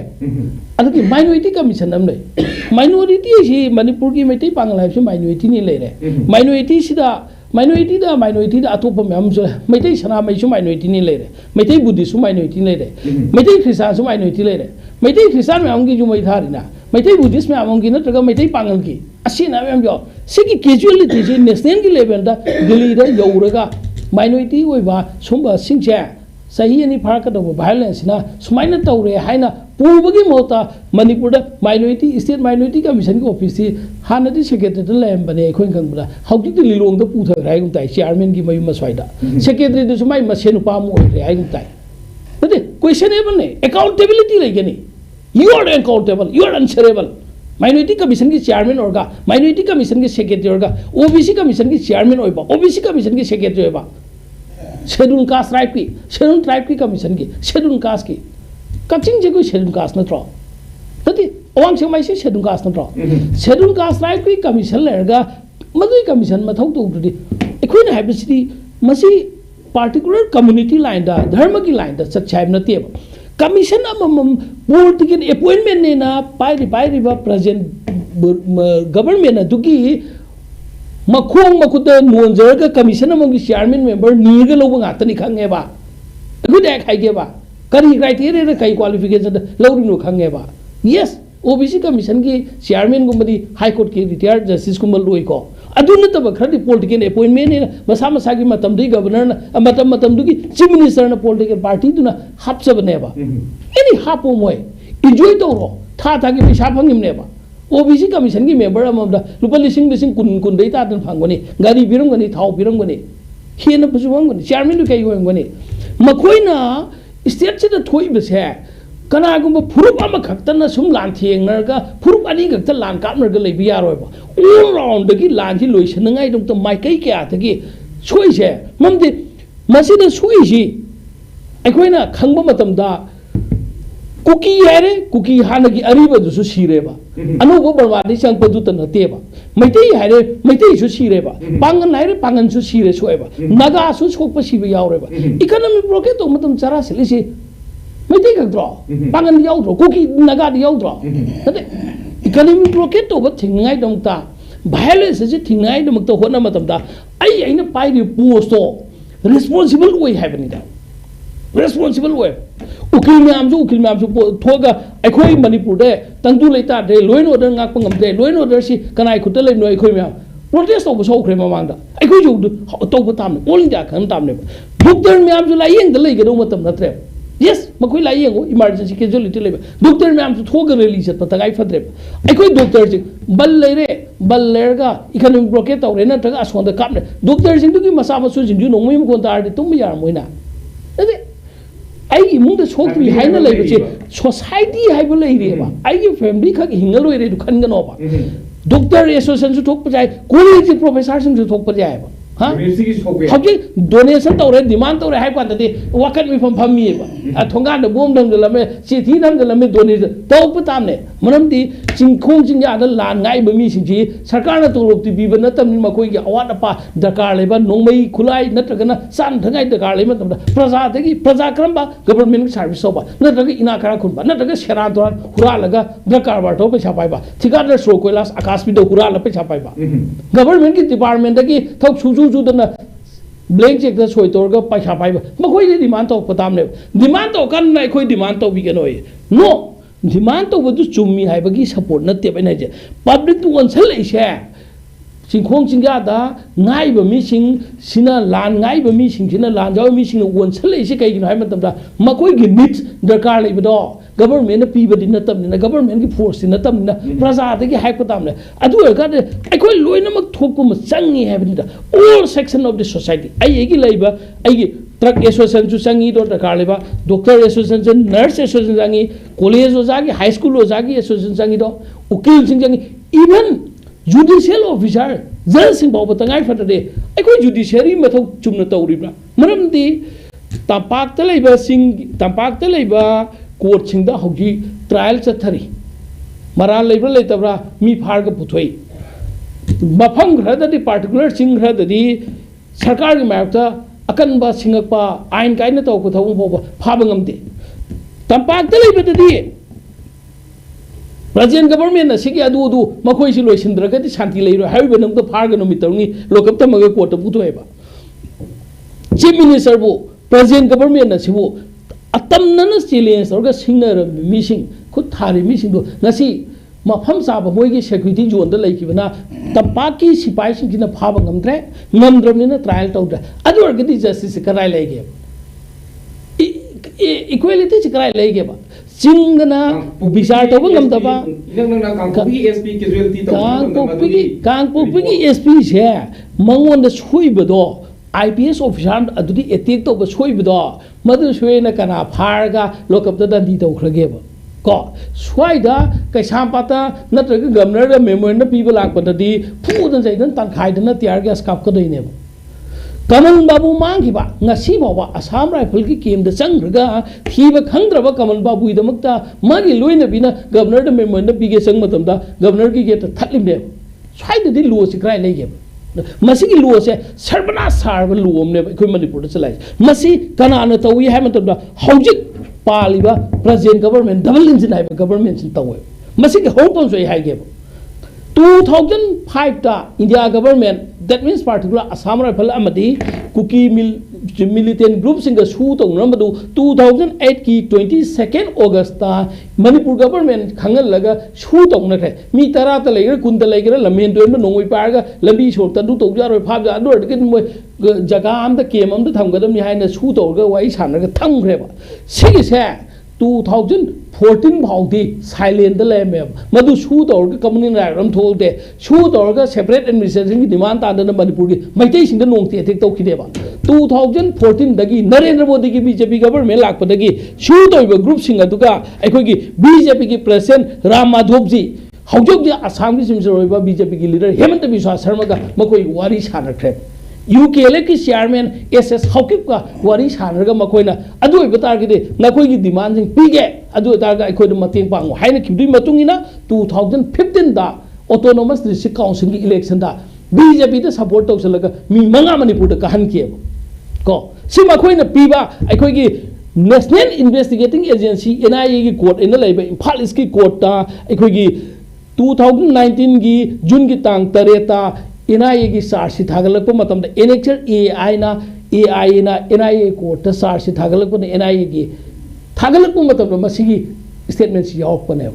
अदकी माइनॉरिटी कमीशन हम ले माइनॉरिटी सी मणिपुर की मैतै पांगल है माइनॉरिटी ने ले रे माइनॉरिटी दा अतोप मैम जो मैतै सना मैसु माइनॉरिटी ने ले रे मैतै बुद्धिस्ट माइनॉरिटी ले रे मैतै क्रिश्चियन माइनॉरिटी ले रे मैतै क्रिश्चियन मैम की जो मै थारिना मैतै बुद्धिस्ट मैम की नत्रगा मैतै पांगल की असिना मैम जो सिकी कैजुअलिटी से नेशनल की लेवल दा दिल्ली दा यौरगा माइनॉरिटी होइबा सुंबा सिंगसे सही अनि फारकदब वायलेंस ना सुमाइना तौरे हाइना पूबगी मोता Manipur minority state minority commission की ऑफिस थी हानदी सेक्रेटरी लेम बने अखोइन खंगबदा हौति द लिलोंग द पुथ राइगुम ताई चेयरमैन की मयु मसवाइदा सेक्रेटरी द सुमाइ मसेनु पाम ओइ राइगुम ताई नते क्वेश्चनेबल ने अकाउंटेबिलिटी लेगनी you are accountable you are answerable minority commission की चेयरमैन होगा माइनॉरिटी कमीशन की सेक्रेटरी होगा ओबीसी कमीशन की चेयरमैन होइबा ओबीसी कमीशन की सेक्रेटरी होइबा शेड्यूल कास्ट ट्राइब की कमीशन की शेड्यूल कास्ट की कचिंग से कोई शेड्यूल कास्ट नत्रो नती अवांग से माइसे शेड्यूल कास्ट नत्रो शेड्यूल कास्ट ट्राइब की कमीशन लेरगा मदुई कमीशन मथौ तौदुदी एखोइन हाइबसिदी मसी पार्टिकुलर कम्युनिटी लाइन दा धर्म की लाइन दा सच्चाई नते कमीशन अमम पॉलिटिकल अपॉइंटमेंट ने ना पाइरि प्रेजेंट गवर्नमेंट दुगी मखोंग मखुद नोंजरगा कमीशन अमंगी चेयरमैन मेंबर नीगा लौबा गातनी खंगेबा गुडे खाइगेबा करी क्राइटेरिया कई क्वालिफिकेशन लौरिनो खंगेबा यस ओबीसी कमीशन की चेयरमैन गुमदी हाई कोर्ट की रिटायर्ड जस्टिस गुमल लोइको अदु नतब खरदी पॉलिटिकल अपॉइंटमेंट ने मसा मसा की मतमदी गवर्नर मतम दुगी चीफ मिनिस्टर ना पॉलिटिकल पार्टी दुना हापसबनेबा एनी हापो मोय एंजॉय तौरो था की पैसा फंगिमनेबा ओबीसी कमीशन की मेंबर अमदा लुपा लिसिंग कुन दै तादन फंगनी गाड़ी बिरंगनी थाव बिरंगनी हेन फसु फंगनी चेयरमैन कई होंगनी मखोइना स्टेट से थोइबसे कनागुम फुरुप अमा खक्तना सुम लान थेंगरगा फुरुप अनि खक्ता लान कापनरगा लेबि यारोयबा ऑल राउंड दगी लान जी लोइसनंगाइ दम त माइकै क्या थगी सोइसे ममदे मसिदा सोइसी अखोइना खंगबा मतमदा कुकी है कुकी हाना की अरीबदुसु सिरेबा अनोबो बरवादी चंगपदु त नतेबा मैतै है मैतै सु सिरेबा पांगन है पांगन सु सिरे सोएबा नगा सु सोकप सिबे यावरेबा इकोनॉमी ब्लॉकेट तो मतम चरा सिलिसि मैतै गद्रो पांगन यावद्रो कुकी नगा यावद्रो नते इकोनॉमी ब्लॉकेट तो थिंगाइ दमता वायलेंस से थिंगाइ दमता होना मतमदा आइना पाइरि पोस्ट तो रिस्पांसिबल ओइ हाइबनिदा रेस्पॉन्सिबल हुए उकिल मैम थोगा अखोई मणिपुर दे तंगदु लेता दे लोइन ऑर्डर ngakpa ngamde लोइन ऑर्डर सी कनाई खुत ले नो अखोई मैम प्रोटेस्ट तब सौख्रे ममांग अखोई जो तब ताम ऑल इंडिया खन ताम डॉक्टर मैम जो लाइंग द लेगदो मतम नत्रे यस मखोई लाइंगो इमरजेंसी कैजुअलिटी लेबे डॉक्टर मैम जो थोगा रेली चत पतगाई फद्रे अखोई डॉक्टर जी बल लेरगा इकोनॉमिक ब्लॉकेट तौरे नत्रगा असोंद कापने डॉक्टर जिंदु की मसा मसु जिंदु नोंमै मकोन तारदे तुम यार मोइना आई इमुंग सोक्तरी हाइना लेबचे सोसाइटी हाइब लेरेबा आई फैमिली खक हिंगल लोइरे दु खनगनोबा डॉक्टर एसोसिएशन से थोक जाए कॉलेज प्रोफेसर से थोक जाएबा हाँ हौजिक डोनेशन तौरे डिमांड तौरे हाइब कांददि वाकन मिफम फम्मीबा थोंगान बोम दंगलमे चिठी दंगलमे डोनेशन तौप तामने मनमदि चिंखों चिंया द लान गाइ बमी सिंजी सरकार न तोरपति बिबन नतमनि मखोइ के अवात अपा दरकार लेबा नोंमई खुलाई नत्रगना सान थंगाइ दरकार लेबा तमदा प्रजादगी प्रजा क्रमबा गवर्नमेंट सर्विस होबा नत्रग इना करा खुनबा नत्रग सेरान तोरान हुरालगा दरकार बाटो पैसा पाइबा ठिकादार सो कोइलास आकाशबिदो हुराल पैसा पाइबा गवर्नमेंट की डिपार्टमेंट दगी थौक सुजुदना ब्लैंक चेक द सोइ तोरगा पैसा पाइबा मखोइ दि डिमांड तो पतामने डिमांड तो कन ना कोइ डिमांड तो बिगनो नो डिमांड तो बदु चुम्मी हाइबगी सपोर्ट नते बने जे पब्लिक टू वनसल इसे सिंखों चिंगादा नाइब मिसिंग सिना लान नाइब मिसिंग सिना लान जाव मिसिंग वनसल इसे कई गिनो हाइ मतमदा मकोइ गी नीड्स दरकार लेबदो गवर्नमेंट ने पीबदि नतमने गवर्नमेंट की फोर्स नतमने प्रजा दगी हाइप तामने अदु अरगा अखोइ लोइनमक थोकु चंगी हाइबनिदा all section of the society आई लेबा आई ट्रक एसोसिएशन चंगी दो दरकार लेबा डॉक्टर एसोसिएशन नर्स एसोसिएशन चंगी कॉलेज ओजागी हाई स्कूल ओजागी एसोसिएशन चंगी दो उकिल सिंह चंगी इवन जुडिशियल ऑफिसर जज सिंह बाबू तंगाई फटदे अखोइ जुडिशियरी मथौ चुमना तौरिब्रा मरमदि तंपाकता लेबा सिंह तंपाकता लेबा कोर्ट सिंह दा हौजी ट्रायल चथरी मरा लेबरा लेतबरा मी फारग पुथोई मफम खरददि पार्टिकुलर सिंह खरददि सरकार की मायक्ता अकनबा सिंगकपा आइन कायना तौको थौ फोबा फाब ngamde तंपाकता लेबददि प्रेसिडेंट गवर्नमेंट असिगी अदु मखोइ सि लोइसिंद्रगदि शांति लेरो हाइबे नंग फारग नुमितरनी लोकप तमगे कोर्ट पुथोएबा चीफ मिनिस्टर बो प्रेसिडेंट गवर्नमेंट असिबो अतमनन चैलेंज तौरगा सिंगर मिसिंग खुद थारे मिसिंग दो ngasi मफम साब मोइगी सिक्युरिटी जोन द लेकिबना तंपाकी सिपाही सिंगिना फाब ngamdre ngamdromnina ट्रायल तौद्रे अदु अर्गदि जस्टिस कराय लेगे इक्वालिटी से कराय लेगे बा चिंगना विचार तब ngamdaba कांगपोपी एसपी से मंगोन सोइबदो IPS ऑफिसर अदुदी एटेक तब सोइबदो मदु सोयना कना फारगा लोकप दंदी तौखरगेबा को स्वाइदा कैसापाता नत्रग गवर्नर मेमोरेंड पीब लापददी फूदन जाइदन तनखाइदन तियार गैस कापकदइनेबा कमल बाबू मांगिबा ngasi बाबा असम राइफल की केम द चंग्रगा थीब खंद्रबा कमल बाबू इदमक्ता मागी लोइना बिना गवर्नर मेमोरेंड पीगे संग मतमदा गवर्नर की गेट थटलिमे स्वाइददी लो सिक्राइ लेगेबा मसी की लो से सर्वना सारब लोमने अखोइ मणिपुर चलाइ मसी कनाना तौई है मतमदा हौजिक पालिबा प्रेसिडेंट गवर्नमेंट डबल इंजिन है गवर्नमेंट सिन तौवे मसी के होपन सोइ हाइगेबा 2005 ता India government that means particular Assam rifle अमदी कुकी मिलिटेंट ग्रुप सिंग सू तौनमदु 2008 की 22 अगस्त ता मणिपुर गवर्नमेंट खंगल लगा सू तौनखे मी तरा त लेगर कुन त लेगर लमेन दोन नोंगोइ पारगा लंबी सोर तदु तौजारो फाब अदु अडके मोय जगह आम त केम आम त थमगदम नि हाइना सू तौरगा वाइ सानरगा थंग्रेबा सिगिसे 2014 फाउदी साइलेंट लेमे मधु सू तौरगा कम्युनिटी राइरम थोदे सू तौरगा सेपरेट एडमिनिस्ट्रेशन की डिमांड तादन मणिपुर की मैतै सिंग नोंगते अटेक तौखिदेबा 2014 दगी नरेंद्र मोदी की बीजेपी गवर्नमेंट लापदगी सू तौइबा ग्रुप सिंग अदुगा अखोगी बीजेपी की प्रेसिडेंट राम माधव जी हौजोक असम की सिमसरोइबा बीजेपी की लीडर हेमंत बिश्वा शर्मा का मकोई वारी सानख्रे यूकेले की चेयरमैन एसएस हौकिप का वारी सानरगा मकोइना अदु बतारगदे नकोई की डिमांड सिंग पीगे अदु तारगा अखोइ मतेंग पांगो हाइना खिबदि मतुंगिना 2015 दा ऑटोनोमस डिस्ट्रिक्ट काउंसिल की इलेक्शन दा बीजेपी दा सपोर्ट तौसलगा मी मंगा मणिपुर दा कहन के को सि मकोइना पीबा अखोइ की नेशनल इन्वेस्टिगेटिंग एजेंसी NIA की कोर्ट इन लेबा इम्फाल ईस्ट की कोर्ट ता अखोइ की 2019 की जून की तांग तरेता NIA की चार्जशीट थागलप मतमदा एनेक्चर AI ना AI ना NIA कोर्ट चार्जशीट थागलप NIA की थागलप मतमदा मसिगी स्टेटमेंट यावपने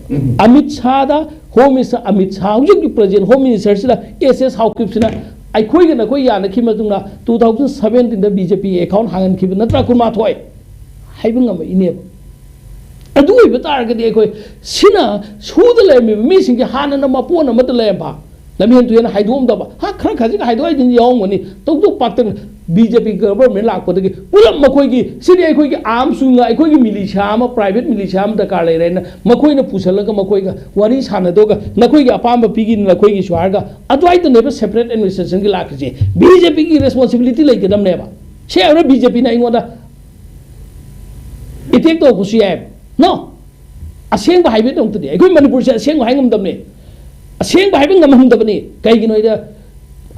अमित शाह दा होम मिनिस्टर अमित शाह हुजुक की प्रेसिडेंट होम मिनिस्टर सिदा SS हाउकिप सिना अखोइ गना कोइ याना खि मतुंगा 2017 दा बीजेपी अकाउंट हांगन खि नत्रा कुमा थोय हाइबंगम इनेब अदु इबतारगदि अखोइ सिना सुद लेमि मिसिंग हाना न मपोन मत लेबा ꯂꯝꯍꯦꯟ ꯇꯨꯍꯦꯟ ꯍꯥꯏꯗꯣꯛꯑꯝꯗꯕ ꯈꯔ ꯈꯖꯤꯛ ꯍꯥꯏꯗꯣꯛꯑꯗꯤ ꯌꯥꯎꯔꯝꯒꯅꯤ ꯇꯧꯗꯣꯛ ꯄꯥꯛꯇꯅ BJP ꯒꯕꯔꯟꯃꯦꯟ ꯂꯥꯛꯄꯗꯒꯤ ꯄꯨꯂꯞ ꯃꯈꯣꯏꯒꯤ ꯁꯤꯗꯤ ꯑꯩꯈꯣꯏꯒꯤ ꯑꯥꯝꯁꯨꯡꯅ ꯑꯩꯈꯣꯏꯒꯤ ꯃꯤꯂꯤꯁꯤꯌꯥ ꯑꯃ ꯄ꯭ꯔꯥꯏꯚꯦꯠ ꯃꯤꯂꯤꯁꯤꯌꯥ ꯑꯃ ꯗꯔꯀꯥꯔ ꯂꯩꯔꯦꯅ ꯃꯈꯣꯏꯅ ꯄꯨꯁꯜꯂꯒ ꯃꯈꯣꯏꯒ ꯋꯥꯔꯤ ꯁꯥꯟꯅꯗꯣꯒ ꯅꯈꯣꯏꯒꯤ ꯑꯄꯥꯝꯕ ꯄꯤꯒꯤꯅ ꯅꯈꯣꯏꯒꯤꯁꯨ ꯍꯥꯏꯔꯒ ꯑꯗꯨꯋꯥꯏꯗꯅꯦꯕ ꯁꯦꯄꯔꯦꯠ ꯑꯦꯗꯃꯤꯅꯤꯁꯇ꯭ꯔꯦꯁꯟꯒꯤ ꯂꯥꯛꯈꯤꯁꯦ BJPꯒꯤ ꯔꯦꯁꯄꯣꯟꯁꯤꯕꯤꯂꯤꯇꯤ ꯂꯩꯒꯗꯕꯅꯦꯕ ꯁꯤ ꯍꯥꯏꯕ BJPꯅ ꯑꯩꯉꯣꯟꯗ ꯏꯇꯦꯛ ꯇꯧꯕꯁꯨ ꯌꯥꯏ ꯅꯣ ꯑꯁꯦꯡꯕ ꯍꯥꯏꯕꯗꯃꯛꯇꯗꯤ ꯑꯩꯈꯣꯏ ꯃꯅꯤꯄꯨꯔꯁꯦ ꯑꯁꯦꯡꯕ ꯍꯥꯏ ꯉꯝꯗꯕꯅꯤ ꯑꯁꯦꯡꯕ ꯍꯥꯏꯕ ꯉꯝꯍꯟꯗꯕꯅꯤ ꯀꯩꯒꯤꯅꯣꯗ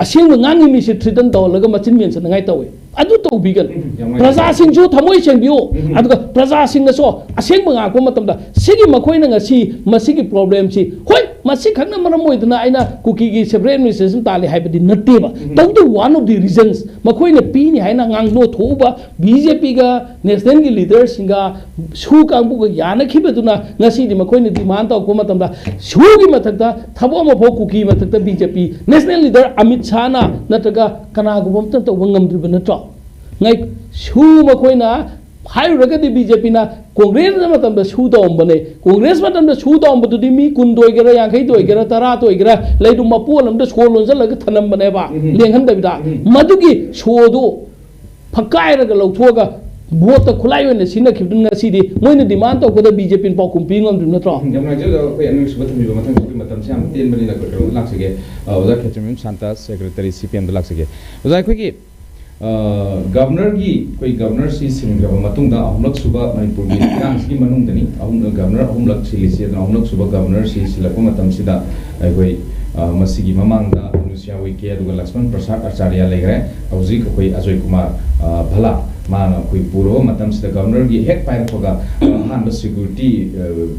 ꯑꯁꯦꯡꯕ ꯉꯥꯡꯉꯤ ꯃꯤꯁꯦ ꯊ꯭ꯔꯤꯇꯟ ꯇꯧꯍꯜꯂꯒ ꯃꯆꯤꯟ ꯃꯦꯟꯁꯟꯅꯉꯥꯏ ꯇꯧꯋꯤ ꯑꯗꯨ ꯇꯧꯕꯤꯒꯅꯨ ꯄ꯭ꯔꯖꯥꯁꯤꯡꯁꯨ ꯊꯃꯣꯏ ꯁꯦꯡꯕꯤꯌꯨ ꯑꯗꯨꯒ ꯄ꯭ꯔꯖꯥꯁꯤꯡꯅꯁꯨ ꯑꯁꯦꯡꯕ ꯉꯥꯛꯄ ꯃꯇꯝꯗ ꯁꯤꯒꯤ ꯃꯈꯣꯏꯅ ꯉꯁꯤ ꯃꯁꯤꯒꯤ ꯄ꯭ꯔꯣꯕ꯭ꯂꯦꯝꯁꯤ ꯍꯣꯏ ꯃꯁꯤ ꯈꯛꯅ ꯃꯔꯝ ꯑꯣꯏꯗꯅ ꯑꯩꯅ ꯀꯨꯀꯤꯒꯤ ꯁꯦꯄꯔꯦꯠ ꯑꯦꯗꯃꯤꯅꯤꯁꯇ꯭ꯔꯦꯁꯟ ꯇꯥꯜꯂꯤ ꯍꯥꯏꯕꯗꯤ ꯅꯠꯇꯦꯕ ꯇꯧꯕꯇꯕꯨ ꯋꯥꯟ ꯑꯣꯐ ꯗꯤ ꯔꯤꯖꯟꯁ ꯃꯈꯣꯏꯅ ꯄꯤꯅꯤ ꯍꯥꯏꯅ ꯉꯥꯡꯅꯣꯊꯣꯛꯎꯕ BJPꯒ ꯅꯦꯁꯅꯦꯜꯒꯤ ꯂꯤꯗꯔꯁꯤꯡꯒ ꯁꯨ ꯀꯥꯡꯕꯨꯒ ꯌꯥꯅꯈꯤꯕꯗꯨꯅ ꯉꯁꯤꯗꯤ ꯃꯈꯣꯏꯅ ꯗꯤꯃꯥꯟ ꯇꯧꯔꯛꯄ ꯃꯇꯝꯗ ꯁꯨꯒꯤ ꯃꯊꯛꯇ ꯊꯕꯛ ꯑꯃ ꯐꯥꯎ ꯀꯨꯀꯤ ꯃꯊꯛꯇ BJP ꯅꯦꯁꯅꯦꯜ ꯂꯤꯗꯔ ꯑꯃꯤꯠ ꯁꯥꯍꯅ ꯅꯠꯇ꯭ꯔꯒ ꯀꯅꯥꯒꯨꯝꯕ ꯑꯃꯇ ꯇꯧꯕ ꯉꯝꯗ꯭ꯔꯤꯕ ꯅꯠꯇ꯭ꯔꯣ ngay su makoina hairugadi BJP na Congress na matamda su tawambane Congress matamda su tawambadudi mi kun doigera yankai doigera tara doigera leidu mapu alamda so lonjalaga thanambane ba lenghandabida madugi sodu phakairaga lauthoga vote khulai oina sina khibdun ngasidi moina demand tawkada BJP pau kumpi ngamdum natro jamna jo ko anu subathami ba mathang ki matam sam ten bani na ko laksege oza khetrim santa secretary CPM da laksege oza ko ki governor की कोई governor सी सिंग्रब मतुंगा अहुमलक सुबा मणिपुर की कांस की मनुंगदनी governor अहुमलक सिलिसे अहुमलक सुबा governor सी सिलको मतम सिदा कोई मसिगी ममांगदा अनुसिया विके अदुगा लक्ष्मण प्रसाद आचार्य लेगरे हौजी कोई अजय कुमार भला माना कोई पूर्व मतम सिदा governor की हेक पाइरखोगा हान सिक्योरिटी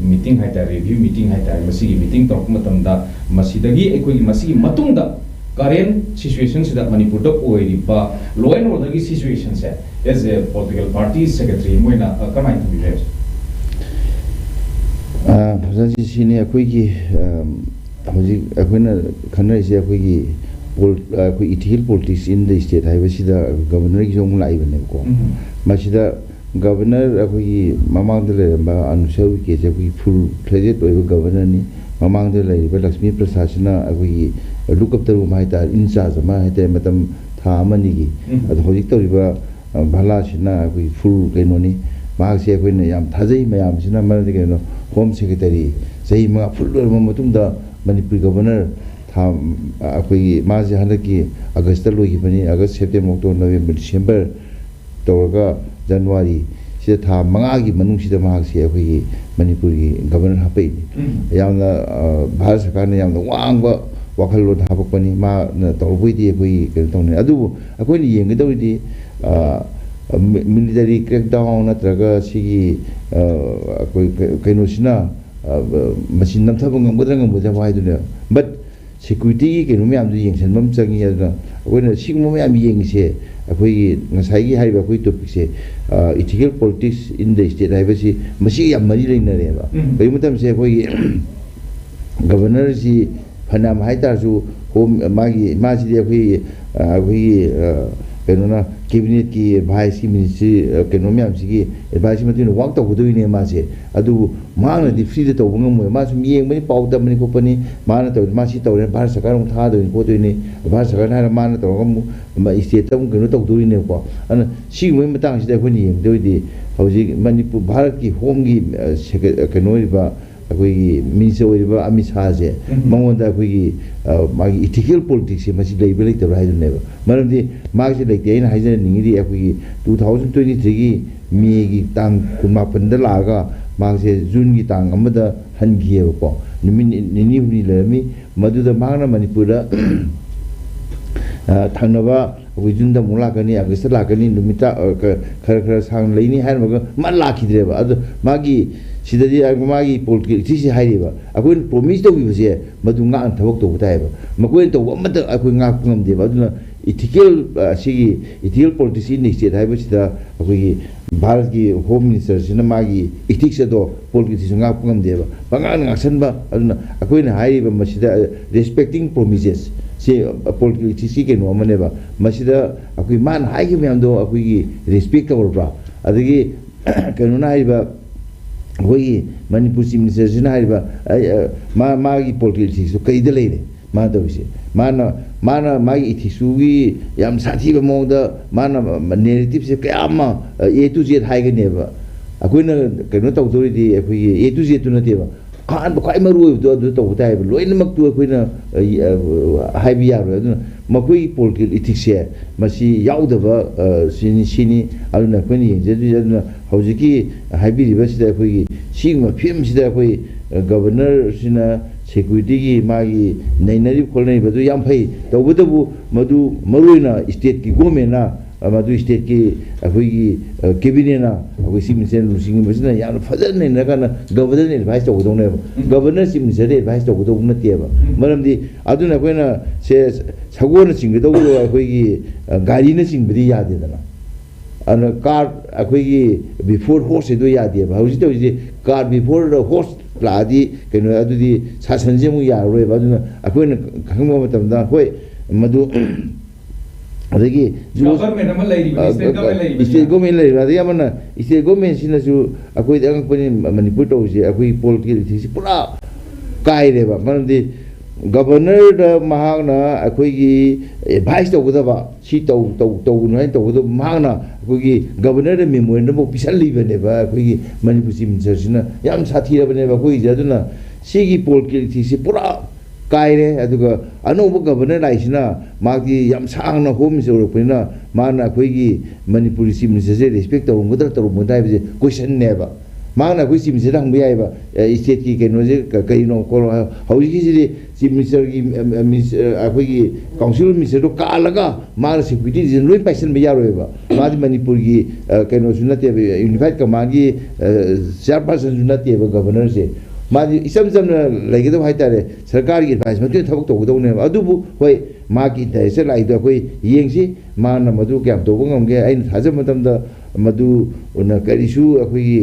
मीटिंग हाइता रिव्यू मीटिंग हाइता मसिगी मीटिंग तोक मतमदा मसिदगी एकोई मसिगी मतुंगदा current situation is that Manipur to oiriba law and order ki situation se as a political party secretary moina kamai to be raised President sine akoi ki hoji akoina khana ise akoi ki akoi ethical politics in the state haiba sida governor ki jong lai bane ko masida governor akoi ki mamang de le ba anusau ke je akoi full fledged oiba governor ni mamang de le ba Lakshmi Prasad sina akoi look up the room haita in charge ma haita matam tha amani gi adu hojik tawriba bhala sina koi full kainoni ma se koi na yam thajai mayam sina ma de kaino home secretary sei ma full ma matung da Manipur governor tha koi ma je handa ki August lo gi bani August September October November December tawga January sida tha manga gi manung sida ma se koi Manipur gi governor hapai yamna Bharat Sarkar na yamna wangba wakallo habakani ma na tawbuidi koi ken tawne adu akoi ni yengedawidi military crackdown natraga sigi akoi kainosina machine namthaba ngamgadra ngamgadra waidune but security ki kenu myam du yengsan mam changi adna akoi na sigmo myam yengse akoi ngasai gi haiba akoi topic se ethical politics in the state haibasi masi yam mari leinare ba kai mutam se akoi governor si Panam Haitazu, home Maggie, Maji, Penona, cabinet ki, vice ministry, Kenomiam Sigi, advice Martin walked up with doing a masse. Adu Mana defeated of woman, Masum Yang, many powder, many company, Mana to Masito and Barsakan Tado in Potini, Barsakan Mana to my estate, cannot doing a walk. And she went down there when he do the housing Manipu Baraki, home Canoiba. Akoi minister oiba Amit Shah je mangonda akoi magi ethical politics masi leibel ite rai neba maramdi magi lekte aina haijana ningiri akoi 2023 gi me gi tang kunma panda laga magi June gi tang amada hangiye ko nini huni lermi maduda magna Manipura thangnaba wijunda mulakani August lakani numita khara sang leini hairmaga man lakhidreba adu magi sidadi agmagi politics si hairiba akoi promise to bibse madu nga thabak to butaiba makoi to amata akoi nga ngamdeba aduna ethical sigi ethical politics in state haiba sida akoi Bharat ki home minister sina magi ethics do politics nga ngamdeba bangang ngaksanba aduna akoi na hairiba masida respecting promises si politics si ke no maneba masida akoi man haigi myamdo akoi respect tawra adagi kanuna haiba Hoi Manipur Minister Sinariba Magi politics so Kaidele मा तौसे माना मागी इथिक्सुगी याम साथीबा मोंगदा माना narrative से कयामा ए to Z हाइगनेबा अखोइना कनो तौदोरिदि अखोइ ए to Z तुनतेबा Khan बखाइ मरुइबदो अदु तौताइबा लोइनमक तु अखोइना हाइबि यारो अदुना मखोइ political ethics मसी याउदबा सिनी अदुना अखोइना यंगजेदि अदुना हौजिकी हाइबिरिबसिदा अखोइ सिगमा फिल्मसिदा अखोइ गवर्नर सिना security की मागी नैनरी खोलने बदु याम फै तौबदबु मदु मरुइना स्टेट की गवर्नमेंट ना मदु स्टेट की अखोइगी कैबिनेट ना अखोइ चीफ मिनिस्टर लुसिंग बसिना याम फजन ने नकाना गवर्नर एडवाइस तौदौने गवर्नर चीफ मिनिस्टर एडवाइस तौदौ नतेबा मरमदि अदुना अखोइना से सगोन चिंगदौ अखोइगी गाड़ी न चिंगबदि यादेदना अन कार अखोइगी बिफोर हॉर्स एदो यादेबा हौजि तौजि कार बिफोर द हॉर्स लादी कनो अदुदी सासनजे मु यारोय बादुना अखोइना खंगबा मतमदा होय मदु अदगी गवर्नमेंट अमा लैरिबा स्टेट गवर्नमेंट लैरिबा अदगी अमना स्टेट गवर्नमेंट सिनासु अखोइ अंगपनि मणिपुर तौजे अखोइ पोलिटिकल इथिक्स पुरा काइरेबा मनदि गवर्नर द महागना अखोइगी एडवाइस तौगदबा सी तौनुहाय तौगदो महागना अखोइगी गवर्नर द मेमोरेंडम बो पिसलिबनेबा अखोइगी मणिपुर चीफ मिनिस्टर सिना याम साथीरबनेबा अखोइ जदुना सिगी पोलिटिकल इथिक्स पुरा काइरे अदुगा अनोबो गवर्नर लाइसिना मागी याम सांगना होम मिनिस्टर रखपनिना माना अखोइगी मणिपुर चीफ मिनिस्टर से रिस्पेक्ट तौरंगदर तौरंगदा हाइबजे क्वेश्चन नेबा माना कोई चीफ मिनिस्टर हंग याइबा स्टेट की कइनोजे कइनो कोलो हौजिकी सिदि चीफ मिनिस्टर की अखोइगी काउंसिल मिनिस्टर तो कालगा माना सिक्युरिटी रिजन लोइ पाइसन बे यारोयबा मादि मणिपुर की कइनो सुनते यूनिफाइड कमांड की चेयरपर्सन सुनते गवर्नर से मादि इसम जम लेगदो हाइतारे सरकार की एडवाइस मते थबक तौगदौने अदुबु होय माकी इंटरेस्ट लाइदो अखोइ येंगसि माना मदु क्याम तौबो ngamge आइन थाज मतमदा मदु उन करिसु अखोइगी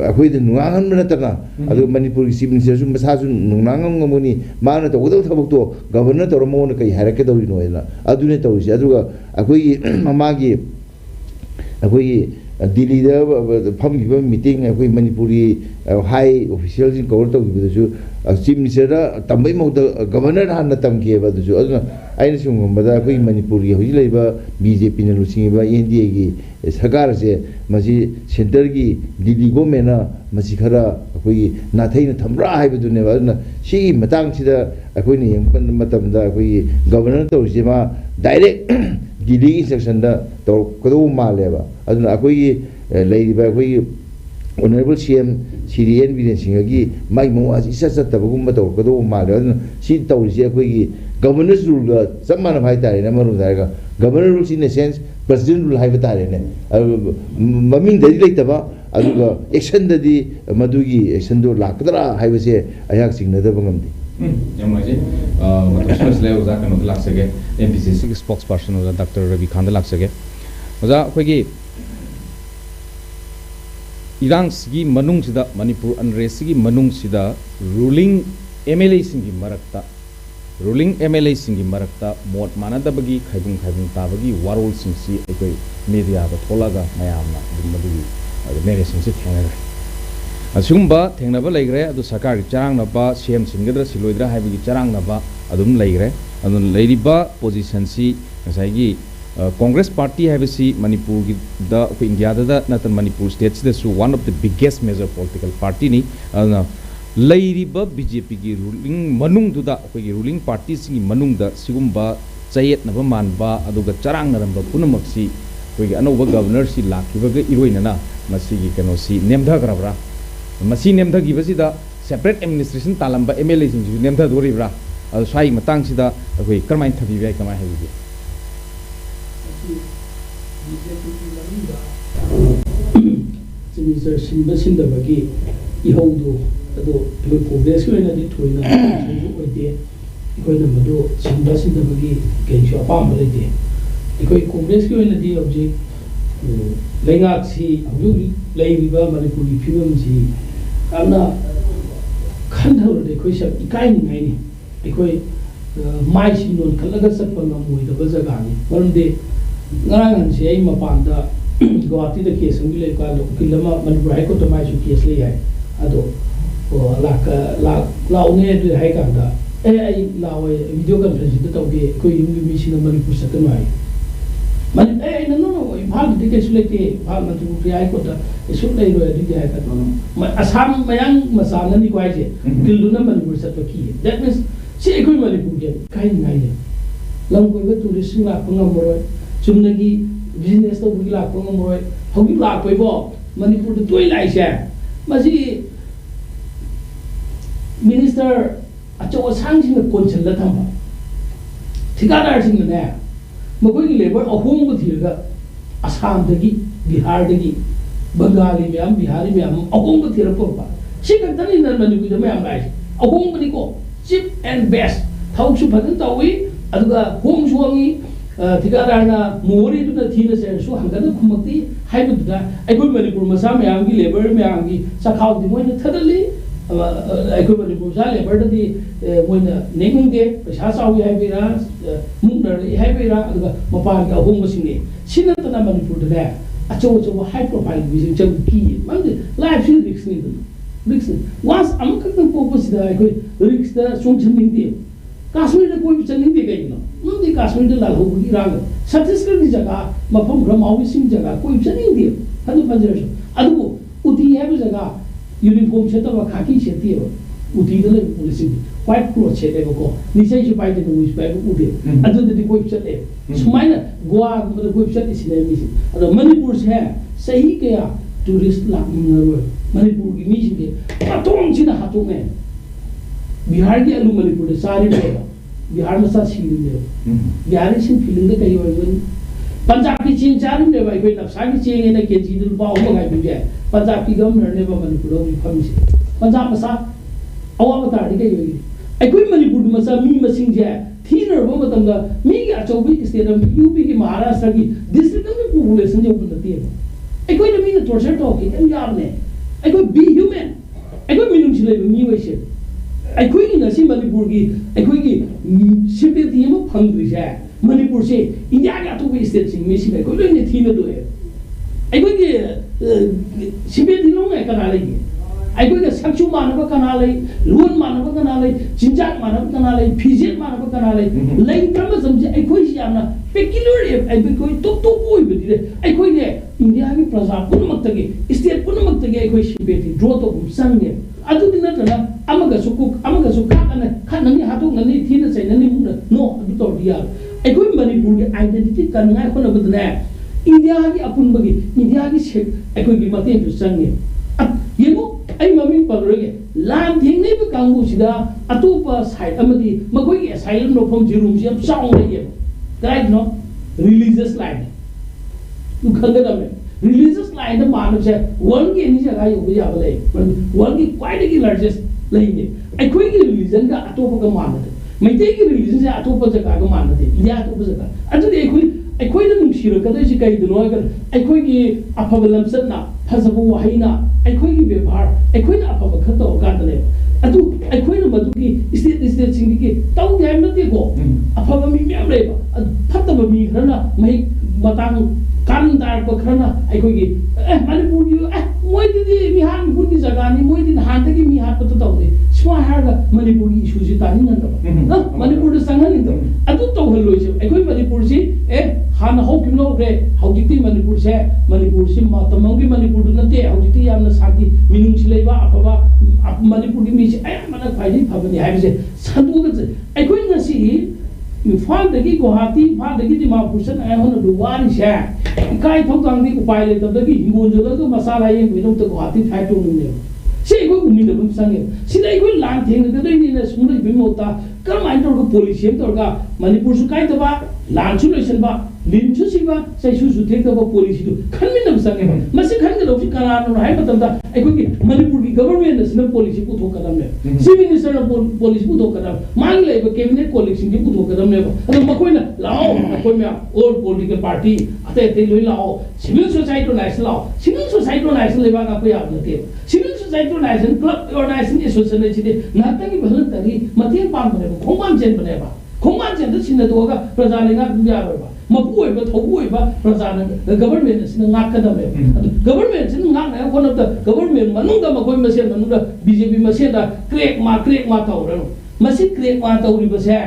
अखोइद नुंगांगन नतना अदु मणिपुर की चीफ मिनिस्टर सु मसासु नुंगांगम ngमनि माना तौगदौ थबकतो गवर्नर तौरमोन कइ हारके दौरिनोयना अदुने तौरिसि अदुगा अखोइगी ममागी अखोइगी दिल्ली फमगिबा मीटिंग अखोइ मणिपुरी हाई ऑफिशियल जिन कवर तौगिबदसु चीफ मिनिस्टर तंबै मौद गवर्नर हान तमकेबदसु अदुना आइन सुंगमदा अखोइ मणिपुरी होजि लेबा बीजेपी न लुसिंगबा एनडीए की सरकार से मसी सेंटर की दिल्ली गवर्नमेंट मसी खरा अखोइ नाथैन थमरा हाइबदुने अदुना सिगी मतंग सिदा अखोइ ने यंगपन मतमदा अखोइ गवर्नर तौसिमा डायरेक्ट दिल्ली इंस्ट्रक्शन दा तौ कदो मालेबा अदुना अखोइ लेरिबा अखोइ ऑनरेबल सीएम सीरियन बीरेन सिंह की माइ मोवाज इसा सत्तबगुम तौ कदो माले अदुना सी तौरिसे अखोइ गवर्नर रूल जमान भाई तारे न मरु दायगा governor rule in sense president rule हाइबा तारे ने ममिंग ददि लेतबा अदुगा एक्शन ददि मदुगी एक्शन दो लाकदरा हाइबसे अयाक सिंगनदबा ngamdi यमजे मतसस ले ओजा कनो लाक्सगे एमपीसीसी की स्पोक्स पर्सन ओजा डॉक्टर रवि खान लाक्सगे ओजा अखोइगी इरांगसगी मनुंगसिदा मणिपुर अनरेसगी मनुंगसिदा रूलिंग एमएलए सिंगी मरक्ता रूलिंग एमएलए सिंगी मरक्ता मोट मानदबगी खाइबुंग ताबगी वारोल सिंसी अखोइ मीडिया ब थोलागा मयामना मदुगी नेरेशन से थेंगरे असुंबा थेंगनबा लेग्रे अदु सरकार चारांगनबा सीएम सिंगद्रा सिलोइद्रा हाइबगी चारांगनबा अदुम लेग्रे अदु लेरिबा पोजीशन सी नसाइगी कांग्रेस पार्टी हाइबसी मणिपुर की द इंडिया दा नतन मणिपुर स्टेट्स दसु one of the biggest major political party नि अदुना लेरिबा बीजेपी की रूलिंग मनुंग दुदा अखोइगी रूलिंग पार्टी सिंगी मनुंग दा सिगुंबा चयेतनबा मानबा अदुगा चारांगनरंबा पुनमक्सी अखोइगी अनौबा गवर्नर सि लाखिबगा इरोइनना मसिगी कनोसी नेमधग्रबरा मसी नेमधगिबसिदा सेपरेट एडमिनिस्ट्रेशन तालंबा एमएलए सिंगसु नेमधदोरिब्रा अदु स्वाई मतंगसिदा अखोइ करमाइन थबिबाय कमाय हाइबि मिनिस्टर सिंबा सिंदबगी इहौदो अदो अखोइ कांग्रेस की ओइनादि थोइना ओइदे अखोइना मदो सिंबा सिंदबगी केंसु अपाम लेते अखोइ कांग्रेस की ओइनादि हौजि लेंगाक्सी हौजु लेरिबा मणिपुरी फिल्मसी यामना खन्धौरदे अखोइ सब इकाइनिङाइनि अखोइ माइसि known खल्लगा चटपा ngमोइदबा जगानि मरमदे ngarang si ay mapanda Guwahati da case ang gilay ka kilama Manipur High Court may su case lay ay ado laune do hay kanda ai lawe video conference to ge ko yum mi sin Manipur sakano ai man no Impal di ke sulete Impal Manipur pri ai ko ta isu dai ro di ai ka no Assam mayang masana ni ko ai je diluna Manipur satwa ki that means si ko Manipur ge kai ngai le lam ko be tourist la ko ngam chumnagi business to bugila ko ngam hogi la ko bo Manipur de toi lai sha masi minister acho sang sing ko chal la tham thikadar sing ne makoi ki labor ahom ko thirga Assam dagi Bihar dagi Bengali myam Bihari myam ahom ko thira por pa sika tani na Manipur de myam lai ahom ko ni ko cheap and best thau su phadan tawi aduga hom suangi thikadar na mori du na thina se su hanga na khumati haibu da aikoi Manipur masa myam ki labor myam ki sakhaw di moi na thadali aikoi Manipur sa labor di moi na nengung de pesa sawi haibira muknar haibira aduga mapan ka ahom ko singe sina tana Manipur de acho high profile vision cham ki man life feel risk ni risk once am ka ko purpose da aikoi risk da sum chning de Kashmir de koi chning de gai no mun di Kashmir de lal ho gi rang Chhattisgarh di jaga mafam gram awi sim jaga koi chning de adu panjara adu uti hai jaga uniform cheta ba khaki cheti ba uti de le police white cloth chete ko nisai chu pai de no is pai ko uti adu de koi chete sumaina goa ko koi chete sine mi adu Manipur se sahi kya tourist la ngaro Manipur gi mi sine patong china hatung ne Bihar ki alu Manipur de sari de Bihar में साथ seal दे बिहार की Singh feeling दे कहीं और नहीं पंजाब की चीन चार में भाई कोई नक्शा की चीन है ना के जी दिल बाहु में गाय बिजाय पंजाब की गवर्नर ने Manipur में फमी से पंजाब में साथ अवाब बता दी कहीं होगी आई कोई Manipur में साथ मी मसिंग जाए थी नर वो बताऊंगा मी क्या चौबी की स्टेट में यूपी की महाराष्ट्र की डिस्ट्रिक्ट में पॉपुलेशन जो बनती है आई कोई नमी ने टॉर्चर टॉक है हम यार ने आई कोई बी ह्यूमन आई कोई मिलूं चिले मी वैसे aikoi ni nasi Manipur ki aikoi ki sympathy mo phangri ja Manipur se India ga to be state sing me si ga koi ni thi na do hai aikoi ki sympathy lo ngai kana lai aikoi ka sakchu manaba kana lai lon manaba kana lai jinjak manaba kana lai phijet manaba kana lai lai tram samje aikoi si amna peculiar aikoi to koi be dire aikoi ne India ki praja punamak ta ki state punamak ta ki aikoi sympathy draw to sang ne adu din na amaga su ka kana ni hatu ngani thina sai nani mu no adu to dia aikoi Manipur ki identity kan ngai khona budna India ki apun bagi India ki shape aikoi ki mate tu sange yemo ai mami pagrege lan thing nei ba kangu sida atopa side amadi makoi ki asylum no from jerum siam song le ye right no religious line tu khanga da me religious line da manav se world ki ni jaga yo ya bale world ki quite ki largest line aikoi ki religion ka atopa ka manade maite ki religion se atopa jaga ka manade ya atopa jaga adu de aikoi da nung shira ka da ji kai du no ga aikoi ki apabalam satna phasabu wahina aikoi ki bevhar aikoi na apaba khato ka da le adu aikoi na madu ki state sing ki tau dai na te ko apaba mi myam le ba phataba mi khana mai matang kan dar ko khana aikoi ki Manipur ki moi di mi han pur ki jaga ni moi din han ki mi hat to tau ne swa har ga Manipur ki issue ji ta ni nan da Manipur de sang ni to adu to hal loi se aikoi Manipur si han ho kim lo re hau ji ti Manipur si ma tamang ki Manipur du na te hau ji ti yam na sati minung si leiba apaba Manipur ki mi si mana phai ni phaba ni hai se sandu ga aikoi na si Imphal dagi Guwahati Imphal dagi Dimapur san ai hon du wari se kai thok tang di upai le ta dagi hingon jo la masala ye mi dong ta Guwahati phai tu ne se ko umi da bum sang ye si dai ko lan theng da dai ni na sum dai bim ota kar mai tor ko police tor ga Manipur su kai ta ba lan chu lesion ba lin chu si ba sai su thek ta ba police du khan min na sang ye ma se khan ga lo si kara no hai patam da ai ko ki Manipur ki government na sin police pu thok kadam ne chief minister na police pu thok kadam mang le ba cabinet collection ki pu thok kadam ne ba ma koi na lao koi me all political party ate loi lao civil society organization lao civil society organization le ba ga pa ya na te civil society organization club organization association ne chide na ta ki bhalan tari mathiang pam bane ba khongman chen bane ba khongman chen da sin da ga praja le nga ya ba mapu ba thobu ba praja na government sin nga ka da me government sin nga na one of the government manung da ma koi ma sen manung da BJP ma sen da crack ma ta ora masi create ma tawri ba se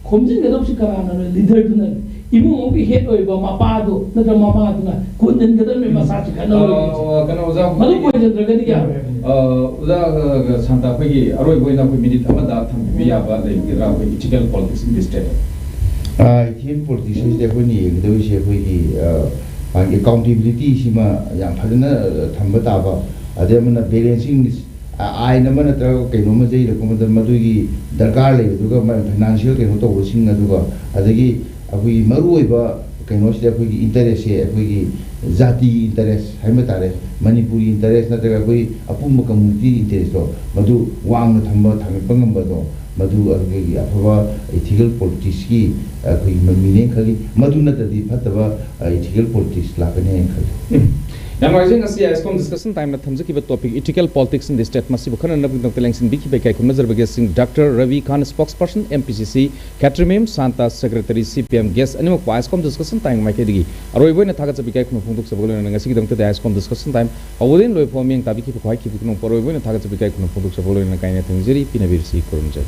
khomjin ga dopsi karana leader tu na imu ki head oi ba mapa do na da mama tu na kunden ga da me masa chi kana kana uza madu ko je ga dia uza santa phagi aroi boina ko minute amada tham biya ba le gira ko ethical politics in this state ethical politics is the ni ga do se ko ki accountability sima yang phadana thamba ta ba ademana balancing ai na mana tra ke no ma jei ko ma madu gi darkar le du ga financial ke no to sing na du ga adagi abui maru oi ba ke no se ko gi interest se ko gi jati interest hai ma tare manipuri interest na tra ko apum community interest to madu wang na thamba thang pangam ba do madu adagi aphaba ethical politics ki ko meaning khali madu na tadi phataba ethical politics la kane khali Yang rising as yes come discussion time na thamja ki topic ethical politics in the state masibu khana na bing tang sin biki bekai kun nazar bagi sing Dr. Ravi Khan spokesperson MPCC Catrimim Santa secretary CPM guest animo wise come discussion time mai kedigi aroi boina thaga chabi kai kun phungduk sabol na ngasi dang te yes come discussion time awudin loi phoming tabi ki khoi ki kun poroi boina thaga chabi kai kun phungduk sabol na kai na thangjeri pinabir si kurumjai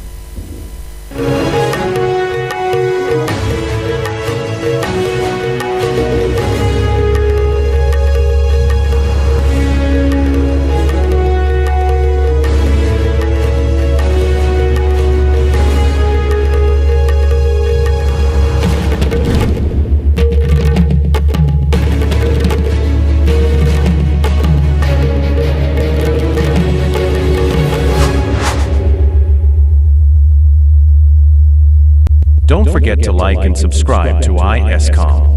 Don't forget to like and subscribe to ISCOM.